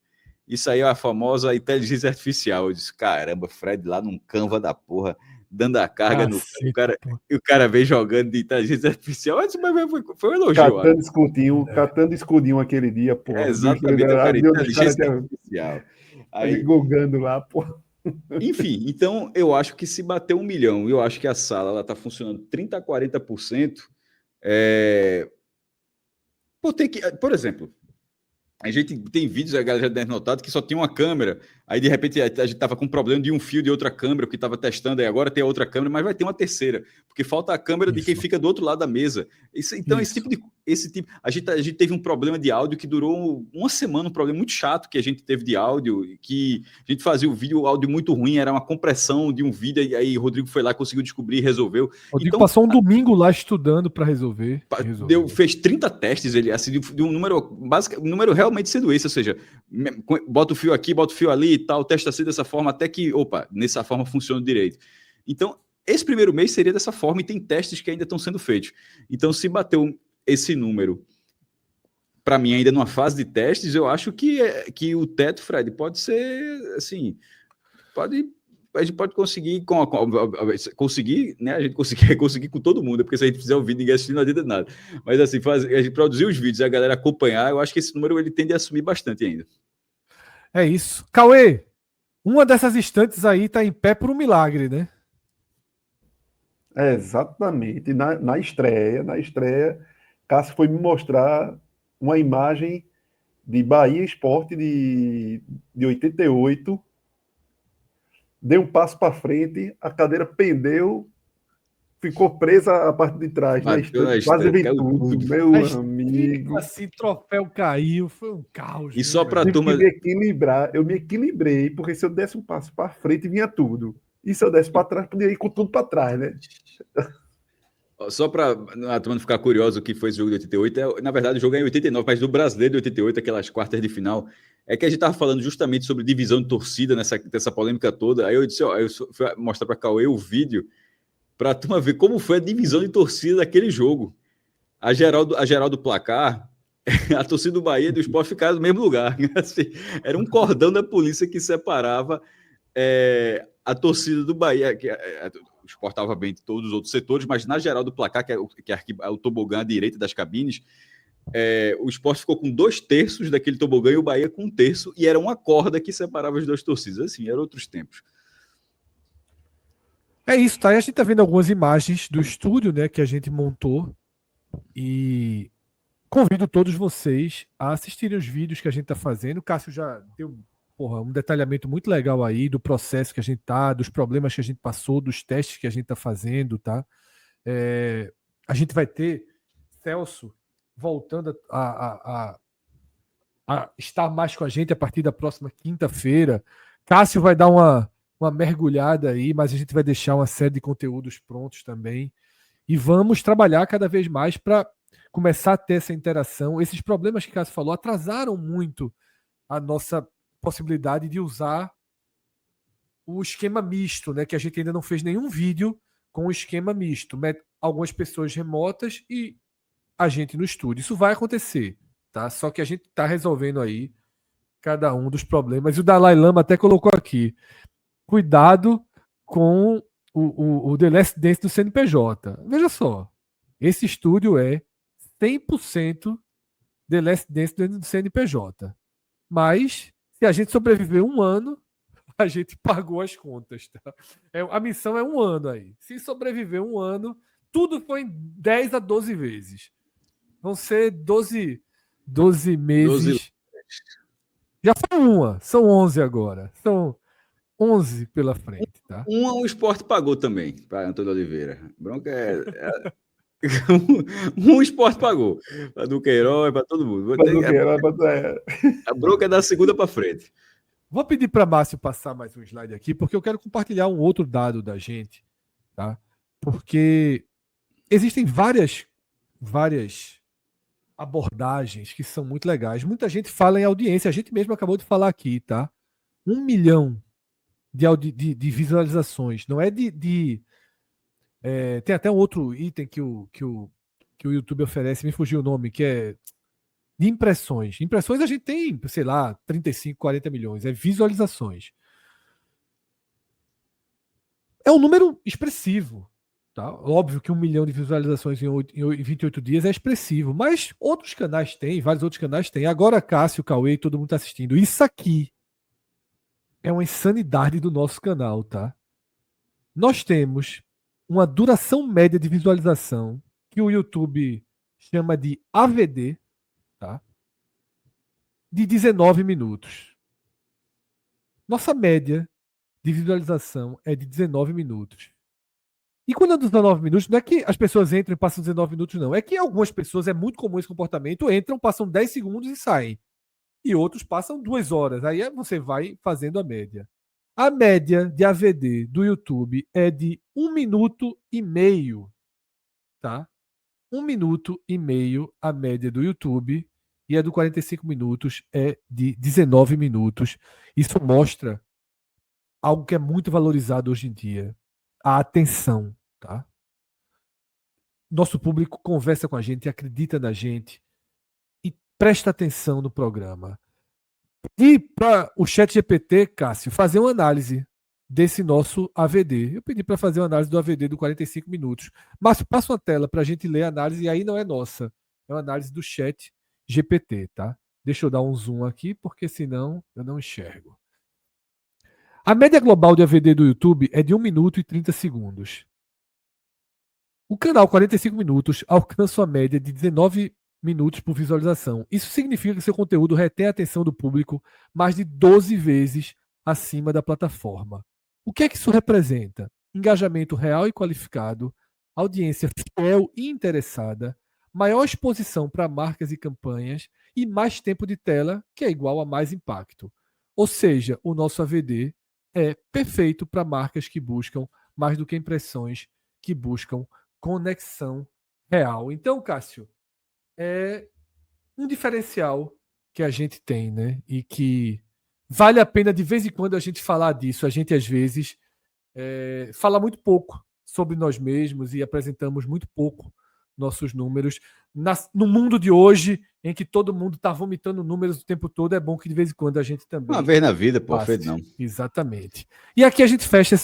isso aí é a famosa inteligência artificial. Eu disse, caramba, Fred lá num Canva da porra, dando a carga no cara, e o cara vem jogando de inteligência artificial. Eu disse, mas foi um elogio. Catando escudinho aquele dia, porra. Exatamente, cara, inteligência artificial. Aí gogando lá, porra. Enfim, então eu acho que se bater 1 milhão, eu acho que a sala está funcionando 30% a 40%. Por exemplo, a gente tem vídeos, a galera já deve notado, que só tinha uma câmera, aí de repente a gente tava com um problema de um fio de outra câmera, que estava testando, aí agora tem a outra câmera, mas vai ter uma terceira, porque falta a câmera de quem fica do outro lado da mesa. Então, a gente teve um problema de áudio que durou uma semana, um problema muito chato que a gente teve de áudio, que a gente fazia o áudio muito ruim, era uma compressão de um vídeo, e aí o Rodrigo foi lá, conseguiu descobrir e resolveu. O Rodrigo passou um domingo lá estudando para resolver. Fez 30 testes, ele assim, de um número básico, um número realmente sendo esse, ou seja, bota o fio aqui, bota o fio ali e tal, testa assim dessa forma, até que, nessa forma funciona direito. Então, esse primeiro mês seria dessa forma, e tem testes que ainda estão sendo feitos. Então, se bateu esse número, para mim, ainda numa fase de testes, eu acho que o teto, Fred, pode ser, assim, a gente pode conseguir, né? A gente conseguir com todo mundo, porque se a gente fizer o vídeo, ninguém assistir, não adianta nada. Mas assim, a gente produzir os vídeos e a galera acompanhar, eu acho que esse número ele tende a assumir bastante ainda. É isso. Cauê, uma dessas estantes aí tá em pé por um milagre, né? Exatamente. Na estreia, Cássio foi me mostrar uma imagem de Bahia Esporte de 88. Deu um passo para frente, a cadeira pendeu, ficou presa a parte de trás, na estante, quase veio tudo, meu amigo. Assim, troféu caiu, foi um caos. E só para a turma... Eu me equilibrei, porque se eu desse um passo para frente, vinha tudo. E se eu desse para trás, podia ir com tudo para trás, né? Só para a turma ficar curiosa o que foi esse jogo de 88, na verdade o jogo é em 89, mas do Brasileiro de 88, aquelas quartas de final, é que a gente estava falando justamente sobre divisão de torcida nessa polêmica toda. Aí eu disse, eu fui mostrar para Cauê o vídeo para a turma ver como foi a divisão de torcida daquele jogo. A geral do placar, a torcida do Bahia e do Sport ficaram no mesmo lugar. Assim, era um cordão da polícia que separava a torcida do Bahia, o Sport estava bem de todos os outros setores, mas na geral do placar, que é o tobogã à direita das cabines, o Sport ficou com 2/3 daquele tobogã e o Bahia com 1/3, e era uma corda que separava as duas torcidas. Assim, eram outros tempos. É isso, tá? E a gente tá vendo algumas imagens do estúdio, né, que a gente montou, e convido todos vocês a assistirem os vídeos que a gente tá fazendo. O Cássio já deu um detalhamento muito legal aí do processo que a gente tá, dos problemas que a gente passou, dos testes que a gente tá fazendo, tá? A gente vai ter Celso voltando a estar mais com a gente a partir da próxima quinta-feira. Cássio vai dar uma mergulhada aí, mas a gente vai deixar uma série de conteúdos prontos também. E vamos trabalhar cada vez mais para começar a ter essa interação. Esses problemas que o Cássio falou atrasaram muito a nossa possibilidade de usar o esquema misto, né? Que a gente ainda não fez nenhum vídeo com o esquema misto. Algumas pessoas remotas e a gente no estúdio. Isso vai acontecer, tá? Só que a gente está resolvendo aí cada um dos problemas. E o Dalai Lama até colocou aqui: cuidado com o The Last Dance do CNPJ. Veja só, esse estúdio é 100% The Last Dance do CNPJ. Mas, se a gente sobreviver um ano, a gente pagou as contas. Tá? A missão é um ano aí. Se sobreviver um ano, tudo foi em 10 a 12 vezes. Vão ser 12 meses. 12. Já foi uma, são 11 agora. São 11 pela frente, tá? O Sport pagou também, para Antônio Oliveira. Bronca o Sport pagou. Para Duqueiroz, para todo mundo. A bronca é da segunda para frente. Vou pedir para Márcio passar mais um slide aqui, porque eu quero compartilhar um outro dado da gente, tá? Porque existem várias abordagens que são muito legais. Muita gente fala em audiência, a gente mesmo acabou de falar aqui, tá? 1 milhão de visualizações. Não é tem até um outro item que o YouTube oferece, me fugiu o nome, que é de impressões. Impressões a gente tem, sei lá, 35, 40 milhões. É visualizações. É um número expressivo. Tá? Óbvio que 1 milhão de visualizações em 28 dias é expressivo, mas outros canais têm, vários outros canais têm. Agora Cássio, Cauê, todo mundo está assistindo. Isso aqui é uma insanidade do nosso canal, tá? Nós temos uma duração média de visualização que o YouTube chama de AVD, tá? De 19 minutos. Nossa média de visualização é de 19 minutos. E quando é 19 minutos, não é que as pessoas entram e passam 19 minutos, não. É que algumas pessoas, é muito comum esse comportamento, entram, passam 10 segundos e saem. E outros passam 2 horas. Aí você vai fazendo a média. A média de AVD do YouTube é de 1 minuto e meio, tá? 1 minuto e meio a média do YouTube e a do 45 minutos é de 19 minutos. Isso mostra algo que é muito valorizado hoje em dia, a atenção, tá? Nosso público conversa com a gente, acredita na gente e presta atenção no programa. E para o ChatGPT, Cássio, fazer uma análise desse nosso AVD. Eu pedi para fazer uma análise do AVD do 45 minutos. Mas passa uma tela para a gente ler a análise, e aí não é nossa. É uma análise do ChatGPT, tá? Deixa eu dar um zoom aqui, porque senão eu não enxergo. A média global de AVD do YouTube é de 1 minuto e 30 segundos. O canal 45 minutos alcança uma média de 19 minutos por visualização. Isso significa que seu conteúdo retém a atenção do público mais de 12 vezes acima da plataforma. O que é que isso representa? Engajamento real e qualificado, audiência fiel e interessada, maior exposição para marcas e campanhas e mais tempo de tela, que é igual a mais impacto. Ou seja, o nosso AVD é perfeito para marcas que buscam mais do que impressões, que buscam conexão real. Então, Cássio, é um diferencial que a gente tem, né? E que vale a pena de vez em quando a gente falar disso. A gente, às vezes, fala muito pouco sobre nós mesmos e apresentamos muito pouco nossos números. No mundo de hoje, em que todo mundo está vomitando números o tempo todo, é bom que de vez em quando a gente também... Uma vez na vida, pô, feito não. Exatamente. E aqui a gente fecha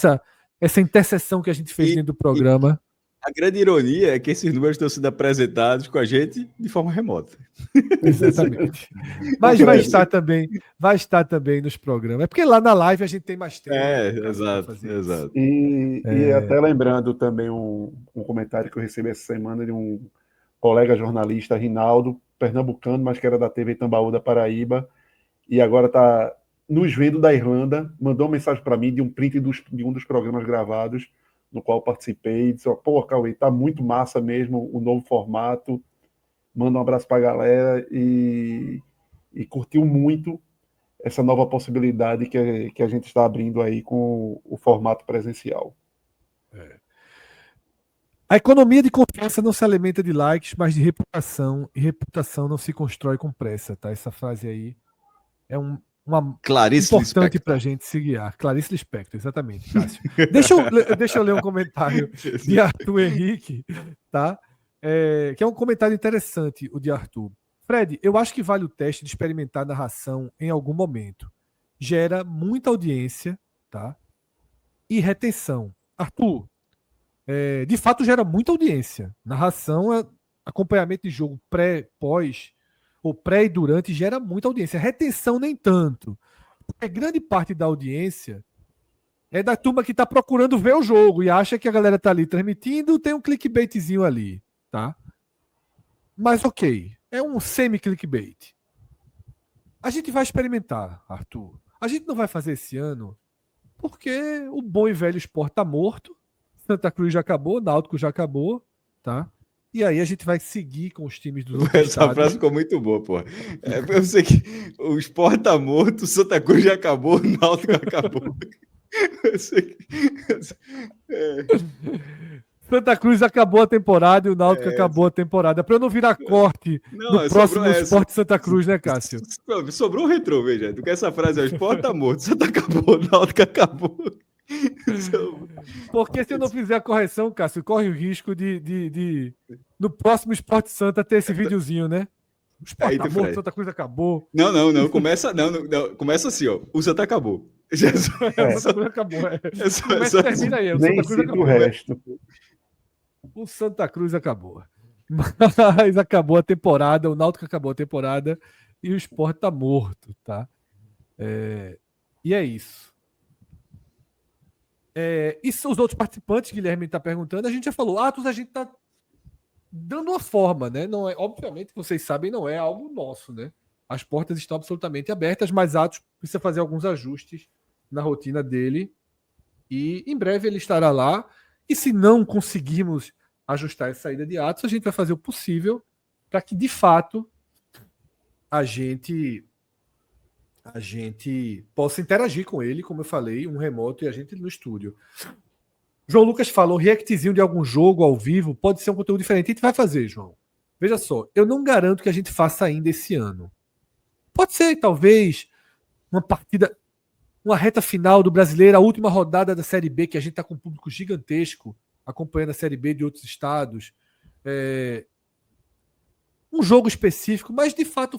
essa interseção que a gente fez dentro do programa. A grande ironia é que esses números estão sendo apresentados com a gente de forma remota. Exatamente. Mas vai estar também nos programas. É porque lá na live a gente tem mais tempo. Exato. E até lembrando também um comentário que eu recebi essa semana de um colega jornalista, Rinaldo, pernambucano, mas que era da TV Tambaú da Paraíba, e agora está nos vendo da Irlanda, mandou uma mensagem para mim de um print de um dos programas gravados, no qual participei, disse, pô, Cauê, tá muito massa mesmo o novo formato, manda um abraço para a galera e curtiu muito essa nova possibilidade que a gente está abrindo aí com o formato presencial. A economia de confiança não se alimenta de likes, mas de reputação, e reputação não se constrói com pressa, tá? Essa frase aí é uma Clarice importante para a gente se guiar. Clarice Lispector, exatamente, Cássio. Deixa eu ler um comentário de Arthur Henrique, tá? Que é um comentário interessante, o de Arthur. Fred, eu acho que vale o teste de experimentar a narração em algum momento. Gera muita audiência, tá? E retenção. Arthur, de fato gera muita audiência. Narração, acompanhamento de jogo pré, pós, ou pré e durante, gera muita audiência. Retenção nem tanto. Porque grande parte da audiência é da turma que está procurando ver o jogo e acha que a galera está ali transmitindo, tem um clickbaitzinho ali, tá? Mas ok, é um semi-clickbait. A gente vai experimentar, Arthur. A gente não vai fazer esse ano porque o bom e velho esporte está morto. Santa Cruz já acabou, Náutico já acabou, tá? E aí a gente vai seguir com os times dos outros estados. Essa frase ficou muito boa, pô. Eu sei que o Sport tá morto, o Santa Cruz já acabou, o Náutico acabou. Eu sei que... Santa Cruz acabou a temporada e o Náutico acabou a temporada. Para eu não virar corte no próximo Sport Santa Cruz, né, Cássio? Sobrou um retrô, veja. Do que essa frase é o Sport tá morto, Santa acabou, o Náutico acabou. Porque se eu não fizer a correção, Cássio, corre o risco de no próximo Sport Santa ter esse videozinho, né? O Sport tá morto, Santa Cruz acabou. Não. Começa assim, ó. O Santa acabou. O Santa Cruz acabou. Começa e termina aí. O Santa Cruz acabou. O resto. O Santa Cruz acabou. Mas acabou a temporada, o Náutico acabou a temporada e o Sport tá morto, tá? E é isso. E os outros participantes, Guilherme está perguntando, a gente já falou. Atos, a gente está dando uma forma, né? Não é, obviamente, vocês sabem, não é algo nosso, né? As portas estão absolutamente abertas, mas Atos precisa fazer alguns ajustes na rotina dele. E em breve ele estará lá. E se não conseguirmos ajustar essa saída de Atos, a gente vai fazer o possível para que, de fato, a gente possa interagir com ele, como eu falei, um remoto e a gente no estúdio. João Lucas falou, reactzinho de algum jogo ao vivo pode ser um conteúdo diferente. A gente vai fazer, João. Veja só, eu não garanto que a gente faça ainda esse ano. Pode ser, talvez, uma partida, uma reta final do Brasileiro, a última rodada da Série B, que a gente está com um público gigantesco, acompanhando a Série B de outros estados. Um jogo específico, mas de fato,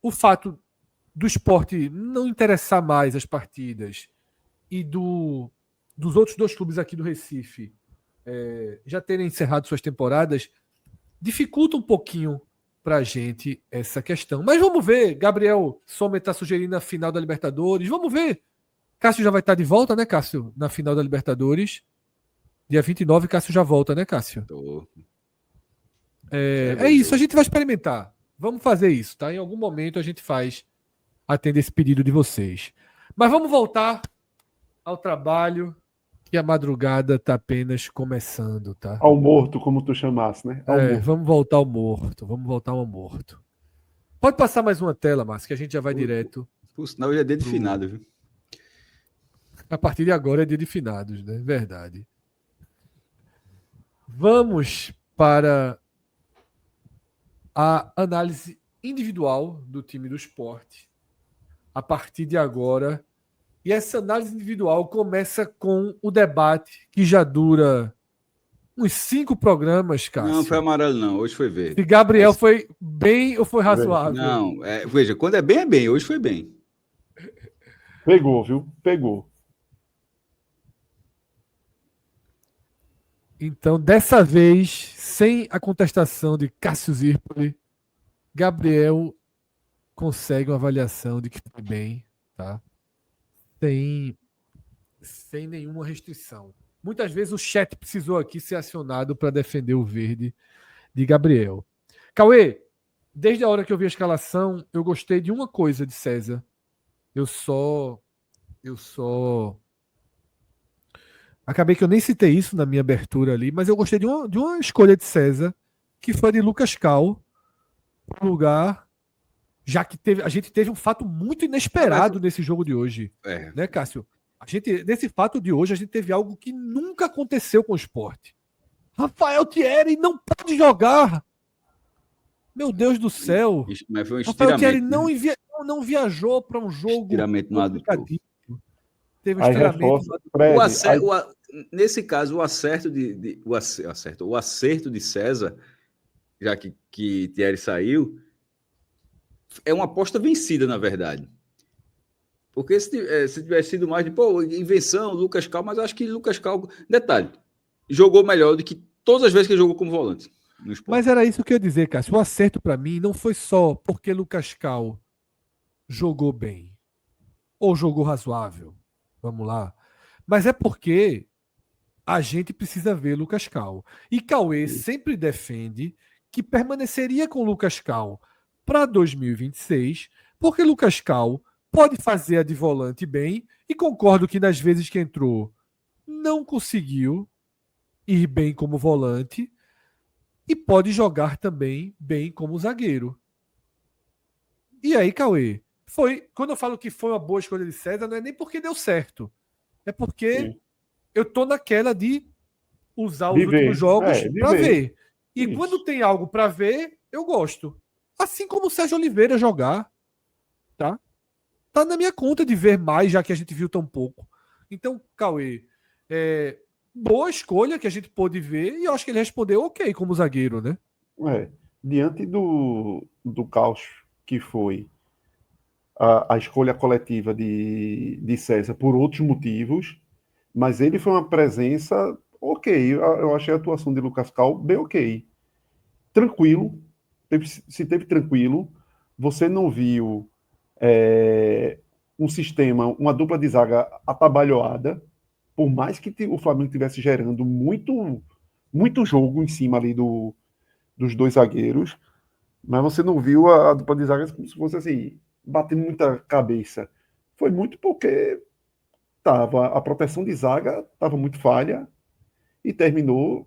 o fato do esporte não interessar mais as partidas e dos outros 2 clubes aqui do Recife já terem encerrado suas temporadas, dificulta um pouquinho pra gente essa questão. Mas vamos ver. Gabriel Sommer está sugerindo a final da Libertadores. Vamos ver. Cássio já vai estar de volta, né, Cássio? Na final da Libertadores. Dia 29, Cássio já volta, né, Cássio? Tô. É isso, a gente vai experimentar. Vamos fazer isso, tá? Em algum momento a gente atende esse pedido de vocês. Mas vamos voltar ao trabalho, que a madrugada está apenas começando, tá? Ao morto, como tu chamasse, né? Ao morto. Vamos voltar ao morto. Pode passar mais uma tela, Márcio, que a gente já vai direto. Por sinal, hoje é dia de finado, viu? A partir de agora é dia de finados, né? Verdade. Vamos para a análise individual do time do Sport a partir de agora. E essa análise individual começa com o debate que já dura uns 5 programas, Cássio. Não, foi amarelo não, hoje foi verde. Se Gabriel foi bem ou foi razoável? Não, veja, quando é bem, é bem. Hoje foi bem. Pegou, viu? Pegou. Então, dessa vez, sem a contestação de Cássio Zirpoli, Gabriel consegue uma avaliação de que foi bem, tá? Sem nenhuma restrição. Muitas vezes o chat precisou aqui ser acionado para defender o verde de Gabriel. Cauê, desde a hora que eu vi a escalação, eu gostei de uma coisa de César. Eu só acabei que eu nem citei isso na minha abertura ali, mas eu gostei de uma escolha de César, que foi de Lucas Cal, no lugar, já que a gente teve um fato muito inesperado nesse jogo de hoje. Né, Cássio? Nesse fato de hoje, a gente teve algo que nunca aconteceu com o Sport. Rafael Thierry não pode jogar. Meu Deus do céu. Mas foi um Rafael Thierry não viajou para um jogo estiramento no adulto. Teve um estiramento. Nesse caso, o acerto de César, já que Thierry saiu, é uma aposta vencida, na verdade. Porque se tivesse sido mais de invenção, Lucas Cal, mas eu acho que Lucas Cal, detalhe, jogou melhor do que todas as vezes que ele jogou como volante. Mas era isso que eu ia dizer, Cássio. O acerto para mim não foi só porque Lucas Cal jogou bem ou jogou razoável. Vamos lá. Mas é porque a gente precisa ver Lucas Cal. E Cauê sempre defende que permaneceria com Lucas Cal para 2026, porque Lucas Cal pode fazer a de volante bem, e concordo que nas vezes que entrou não conseguiu ir bem como volante, e pode jogar também bem como zagueiro. E aí, Cauê, quando eu falo que foi uma boa escolha de César, não é nem porque deu certo, é porque eu tô naquela de usar os últimos jogos para ver. E quando tem algo para ver, eu gosto. Assim como o Sérgio Oliveira jogar, tá? Tá na minha conta de ver mais, já que a gente viu tão pouco. Então, Cauê, boa escolha que a gente pôde ver, e eu acho que ele respondeu ok como zagueiro, né? Diante do caos que foi a escolha coletiva de César por outros motivos, mas ele foi uma presença ok. Eu achei a atuação de Lucas Cal bem ok. Tranquilo, se teve tranquilo, você não viu Um sistema, uma dupla de zaga atabalhoada, por mais que o Flamengo estivesse gerando muito jogo em cima ali dos dois zagueiros, mas você não viu a dupla de zaga como se fosse assim, batendo muita cabeça. Foi muito porque a proteção de zaga estava muito falha e terminou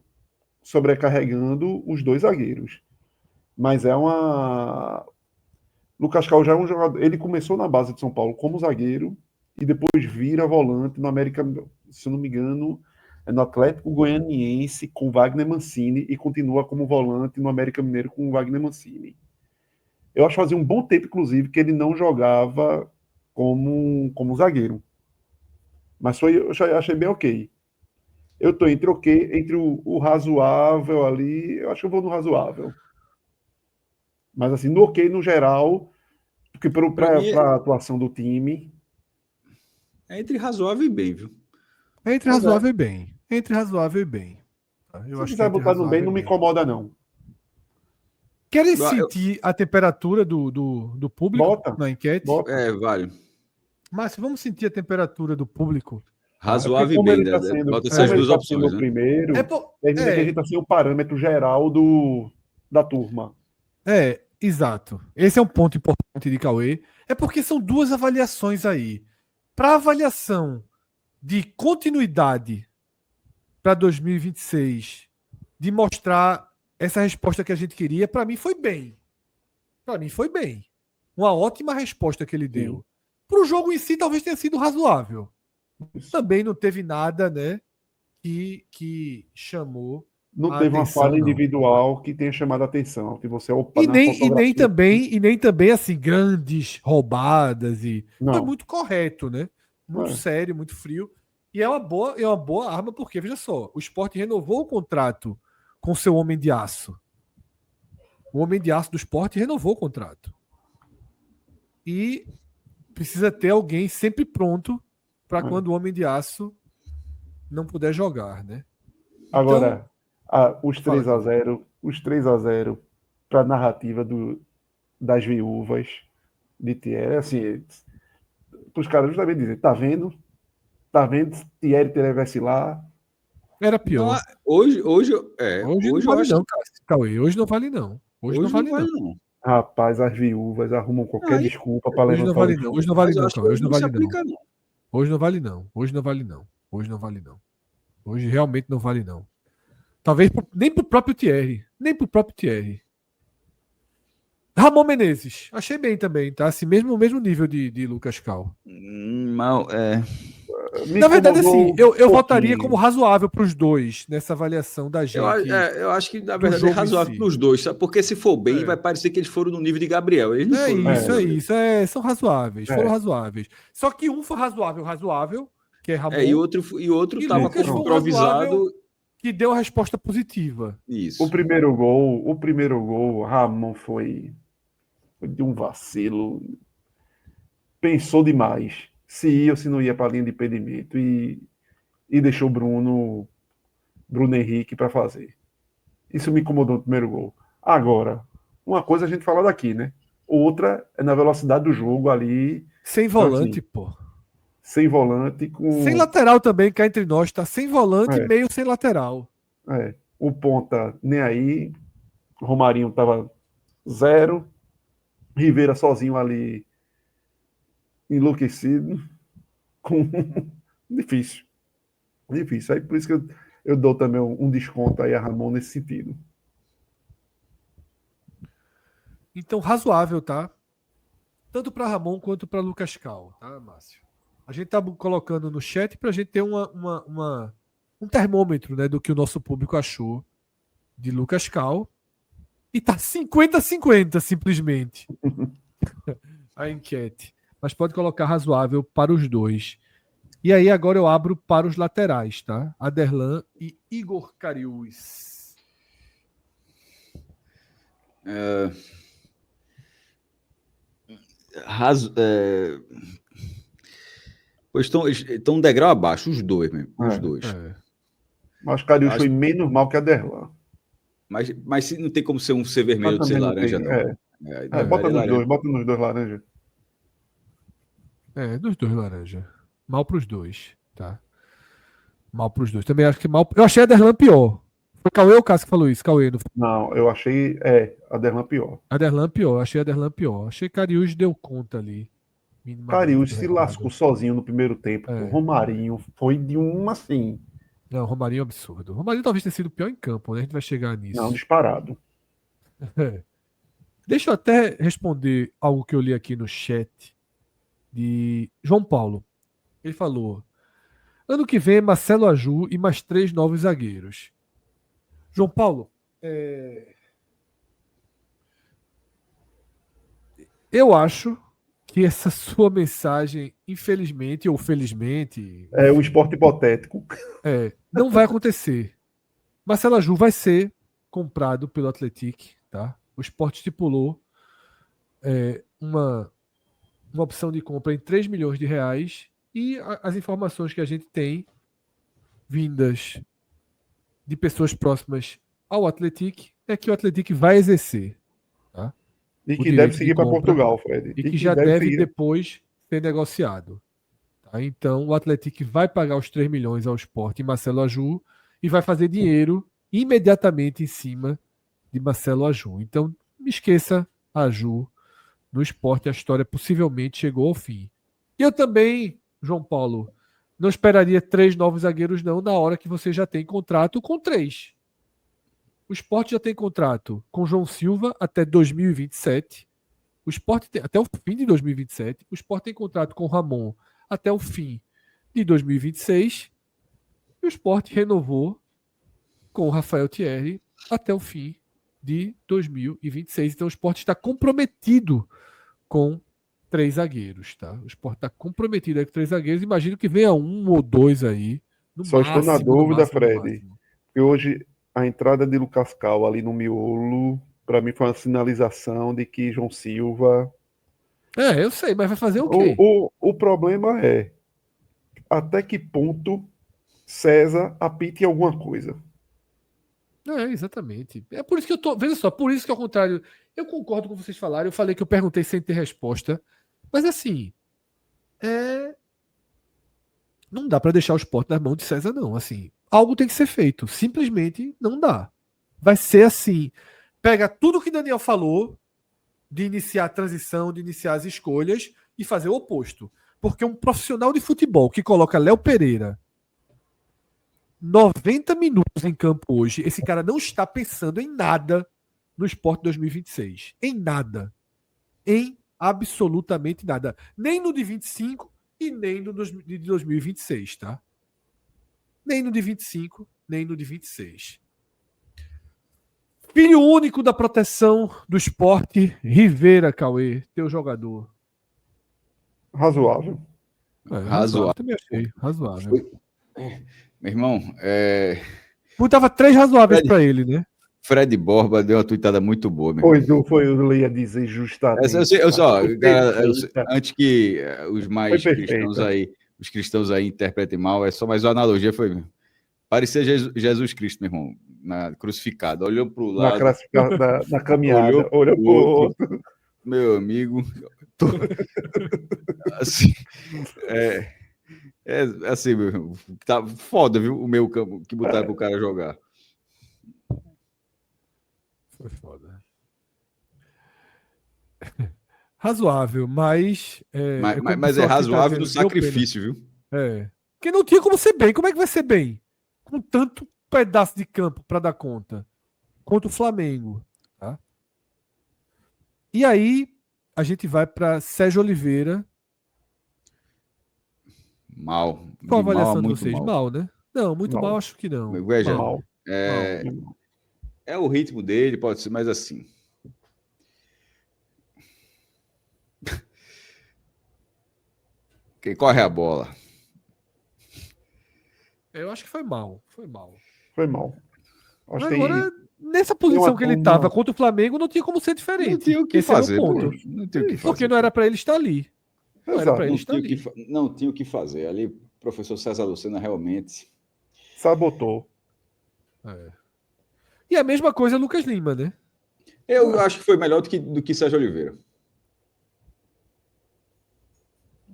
sobrecarregando os dois zagueiros. Mas Lucas Cal já é um jogador. Ele começou na base de São Paulo como zagueiro e depois vira volante no América, se eu não me engano, no Atlético Goianiense com Wagner Mancini e continua como volante no América Mineiro com Wagner Mancini. Eu acho que fazia um bom tempo, inclusive, que ele não jogava como zagueiro. Mas eu achei bem ok. Eu tô entre o razoável ali, eu acho que eu vou no razoável. Mas assim, no ok no geral, porque para a atuação do time. É entre razoável e bem, viu? Entre razoável e bem. Entre razoável e bem. Se quiser botar no bem, não me incomoda, não. Querem sentir a temperatura do público na enquete? Bota. Vale. Márcio, vamos sentir a temperatura do público. Razoável e bem, bota essas duas opções. Né? Primeiro, termina que a gente está sem o parâmetro geral da turma. Exato. Esse é um ponto importante de Cauê. É porque são duas avaliações aí. Para avaliação de continuidade para 2026, de mostrar essa resposta que a gente queria, para mim foi bem. Para mim foi bem. Uma ótima resposta que ele deu. Para o jogo em si, talvez tenha sido razoável. Também não teve nada, né, que chamou. Não teve uma falha individual que tenha chamado a atenção, que você e nem também assim grandes roubadas foi muito correto, né? Muito sério, muito frio. E é uma boa arma porque veja só, o Sport renovou o contrato com seu homem de aço. O homem de aço do Sport renovou o contrato. E precisa ter alguém sempre pronto para quando o homem de aço não puder jogar, né? Agora, os 3-0 para a narrativa das viúvas de Thierry, assim, para os caras justamente dizer, tá vendo, Thierry tivesse lá. Era pior. Não, hoje não vale não, Cauê. Hoje não vale não. Hoje não vale não. Rapaz, as viúvas arrumam qualquer desculpa para levantar. Hoje não vale não, Cauê. Hoje não vale não. Hoje não vale não. Hoje não vale não. Hoje não vale não. Hoje realmente não vale não. Talvez nem pro próprio Thierry. Nem pro próprio Thierry. Ramon Menezes. Achei bem também, tá? Assim, mesmo nível de Lucas Cal. Na verdade, assim, eu votaria como razoável para os dois nessa avaliação da gente. Eu acho que, na verdade, é razoável para os dois, sabe? Porque se for bem, vai parecer que eles foram no nível de Gabriel. Eles não foram. Isso. São razoáveis. Foram razoáveis. Só que um foi razoável, que é Ramon. E outro estava como improvisado. Que deu a resposta positiva. Isso. O primeiro gol, Ramon foi de um vacilo. Pensou demais se ia ou se não ia para a linha de impedimento e deixou Bruno Henrique para fazer. Isso me incomodou no primeiro gol. Agora, uma coisa a gente fala daqui, né? Outra é na velocidade do jogo ali. Sem volante, pô. Sem volante. Sem lateral também, cá entre nós, tá? Sem volante, meio sem lateral. O ponta nem aí. Romarinho tava 0. Rivera sozinho ali. Enlouquecido. Difícil. Aí por isso que eu dou também um desconto aí a Ramon nesse sentido. Então, razoável, tá? Tanto para Ramon quanto para Lucas Cal, tá, Márcio? A gente tá colocando no chat para a gente ter um termômetro, né, do que o nosso público achou de Lucas Cal. E tá 50-50, simplesmente. A enquete. Mas pode colocar razoável para os dois. E aí agora eu abro para os laterais, tá? Aderlan e Igor Cariús. Pois estão um degrau abaixo, os dois mesmo. Os dois. Mas o Cariús foi menos mal que Aderlan. Mas não tem como ser vermelho ou ser laranja, não. Bota nos dois laranja. Dos dois laranja. Mal pros dois, tá? Mal pros dois. Também acho que mal. Eu achei a Derlan pior. Foi Cauê ou o Cássio que falou isso? Cauê. Não foi? Não, eu achei a Derlan pior. A Derlan pior. Achei a Derlan pior. Achei que Cariús deu conta ali. Minimamente Cariús do se recado. lascou sozinho no primeiro tempo. O É. Romarinho foi de um assim. Não, Romarinho é um absurdo. Romarinho talvez tenha sido o pior em campo, né? A gente vai chegar nisso. Não, disparado. É. Deixa eu até responder algo que eu li aqui no chat de João Paulo. Ele falou: ano que vem, Marcelo Aju e mais 3 novos zagueiros. João Paulo, eu acho que essa sua mensagem, infelizmente ou felizmente, É um esporte hipotético. não vai acontecer. Marcelo Aju vai ser comprado pelo Atlético, tá? O Sport estipulou uma opção de compra em 3 milhões de reais e as informações que a gente tem vindas de pessoas próximas ao Atlético é que o Atlético vai exercer, tá? E O que direito deve de seguir para compra Portugal, Fred. e que já deve depois ser negociado. Tá? Então o Atlético vai pagar os 3 milhões ao Sport e Marcelo Aju e vai fazer dinheiro imediatamente em cima de Marcelo Aju. Então me esqueça Aju no Sport, a história possivelmente chegou ao fim. E eu também, João Paulo, não esperaria 3 novos zagueiros não na hora que você já tem contrato com 3. O Sport já tem contrato com João Silva até 2027. O Sport tem, até o fim de 2027. O Sport tem contrato com Ramon até o fim de 2026. E o Sport renovou com o Rafael Thierry até o fim de 2026. Então o Sport está comprometido com 3 zagueiros, tá? O Sport está comprometido aí com 3 zagueiros. Imagino que venha 1 ou 2 aí. No Só máximo, estou na dúvida, no Fred. máximo. Que hoje a entrada de Lucas Cal ali no miolo, para mim foi uma sinalização de que João Silva. Eu sei, mas vai fazer o quê? O problema é até que ponto César apite alguma coisa. Exatamente. É por isso que eu tô. Veja só, por isso que ao contrário. Eu concordo com vocês falaram. Eu falei que eu perguntei sem ter resposta. Mas assim. Não dá para deixar o esporte nas mãos de César, não. Assim, algo tem que ser feito. Simplesmente não dá. Vai ser assim. Pega tudo que Daniel falou de iniciar a transição, de iniciar as escolhas e fazer o oposto. Porque um profissional de futebol que coloca Léo Pereira 90 minutos em campo hoje, esse cara não está pensando em nada no Sport 2026. Em nada. Em absolutamente nada. Nem no de 25 e nem no de 2026, tá? Nem no de 25, nem no de 26. Filho único da proteção do esporte, Rivera, Cauê, teu jogador. Razoável. Razoável. Também achei. Razoável. Meu irmão, Botava 3 razoáveis para ele, né? Fred Borba deu uma tuitada muito boa, meu Pois irmão. não foi, eu ia dizer justamente. Antes que os mais Foi cristãos perfeita. aí, os cristãos aí interpretem mal, é só mais uma analogia, foi parecia Jesus Cristo, meu irmão, crucificado. Olhou para o lado, Na caminhada. olhou Olhou pro pro outro. meu amigo. Assim, assim, meu irmão, tá foda, viu? O meu campo que botaram pro cara jogar. Foi foda. Razoável, mas. Mas é razoável no sacrifício, viu? Porque não tinha como ser bem. Como é que vai ser bem? Com tanto pedaço de campo para dar conta. Contra o Flamengo. Tá? E aí, a gente vai para Sérgio Oliveira. Mal. Qual a avaliação de muito vocês? mal. Mal, né? Não, muito Mal. mal, acho que não. Veja, Mal. é o ritmo dele, pode ser, mas assim. Quem corre a bola. Eu acho que foi mal. Foi mal. Foi mal. Acho Agora, nessa posição que ele estava contra o Flamengo, não tinha como ser diferente. Não tinha o que Esse fazer. Era o ponto. Não tinha o que fazer. Porque não era para ele estar ali. Não era para ele estar ali. Não tinha o que fazer. Ali, o professor César Lucena realmente sabotou. E a mesma coisa Lucas Lima, né? Eu acho que foi melhor do que Sérgio Oliveira.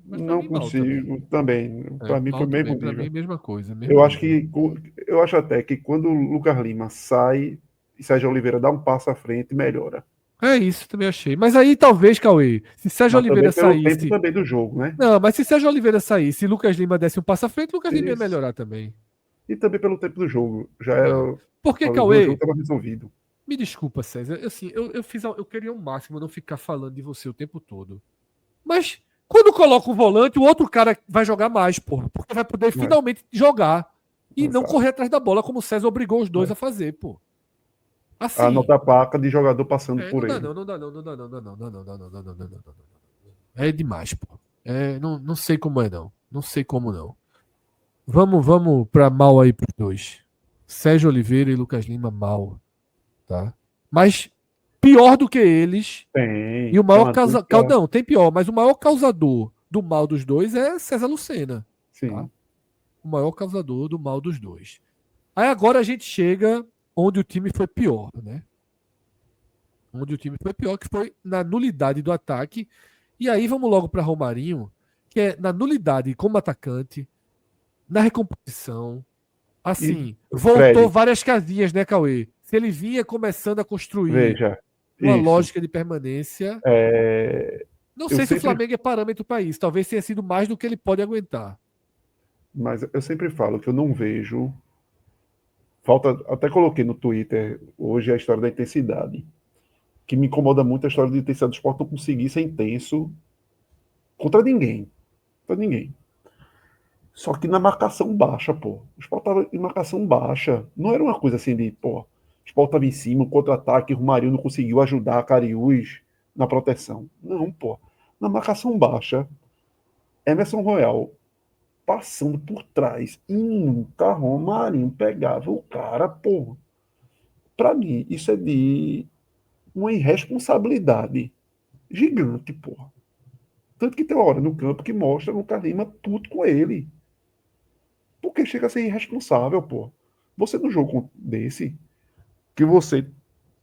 Mas pra Não mim, mal também. consigo também. Para mim foi Mal o também. mesmo Pra nível. mim, mesma coisa. Eu Mesmo acho nível. eu acho até que quando o Lucas Lima sai e Sérgio Oliveira dá um passo à frente, melhora. É isso, também achei. Mas aí, talvez, Cauê, se Sérgio Mas Oliveira também pelo tempo saísse. também do jogo, né? Não, mas se Sérgio Oliveira saísse e Lucas Lima desse um passo à frente, Lucas Lima ia Isso. melhorar também. E também pelo tempo do jogo. Já É. era. Porque, Falei, do jogo Cauê, estava resolvido. me desculpa, César. Assim, eu queria o máximo não ficar falando de você o tempo todo. Mas quando coloca o volante, o outro cara vai jogar mais, porra. Porque vai poder É, finalmente jogar. E não exato. correr atrás da bola, como o César obrigou os dois É. a fazer, pô. Assim. Anota a placa de jogador passando É, por não dá ele. não, não dá não, não dá não, não dá não, não dá não, não dá não, não dá não, não dá não. É demais, pô. É, não sei como é não. Não sei como não. Vamos para mal aí pros dois. Sérgio Oliveira e Lucas Lima mal, tá? Mas pior do que eles e o Tem maior uma dupla. não, tem pior, mas o maior causador do mal dos dois é César Lucena, tá? Sim. O maior causador do mal dos dois. Aí agora a gente chega onde o time foi pior, né? Onde o time foi pior, que foi na nulidade do ataque. E aí vamos logo para Romarinho, que é na nulidade como atacante, na recomposição. E Assim, voltou Fred, várias casinhas, né, Cauê? Se ele vinha começando a construir veja, uma isso. lógica de permanência, É, não eu sei se o sempre, Flamengo é parâmetro para isso. Talvez tenha sido mais do que ele pode aguentar. mas eu sempre falo que eu não vejo. Falta, até coloquei no Twitter hoje a história da intensidade. Que me incomoda muito a história de intensidade do esporte não conseguir ser intenso contra ninguém. Contra ninguém. Só que na marcação baixa, pô. O Sport tava em marcação baixa. Não era uma coisa assim de, pô, o Sport tava em cima, o contra-ataque, o Romarinho não conseguiu ajudar a Cariús na proteção. Não, pô. Na marcação baixa, Emerson Royal passando por trás e nunca Romarinho pegava o cara, pô. Pra mim, isso é de uma irresponsabilidade gigante, pô. Tanto que tem uma hora no campo que mostra o Lucas Lima puto com ele. Porque chega a ser irresponsável, pô. Você no jogo desse, que você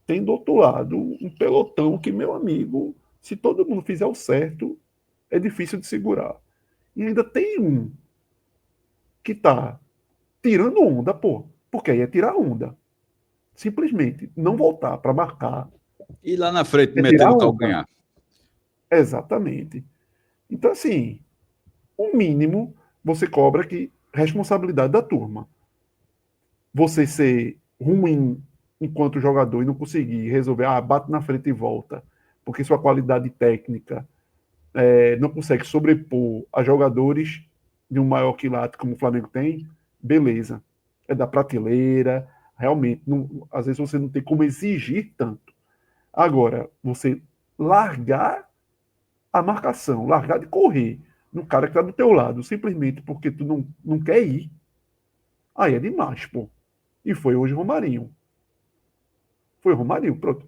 tem do outro lado um pelotão que, meu amigo, se todo mundo fizer o certo, é difícil de segurar. E ainda tem um que tá tirando onda, pô. Porque aí é tirar onda. Simplesmente não voltar para marcar E lá na frente, é tirar metendo o onda. calcanhar. Exatamente. Então, assim, o mínimo você cobra que responsabilidade da turma. Você ser ruim enquanto jogador e não conseguir resolver, bate na frente e volta, porque sua qualidade técnica não consegue sobrepor a jogadores de um maior quilate como o Flamengo tem, beleza. É da prateleira, realmente. Não, às vezes você não tem como exigir tanto. Agora, você largar a marcação, largar de correr no cara que está do teu lado, simplesmente porque tu não quer ir, aí é demais, pô. E foi hoje o Romarinho. Foi o Romarinho, pronto.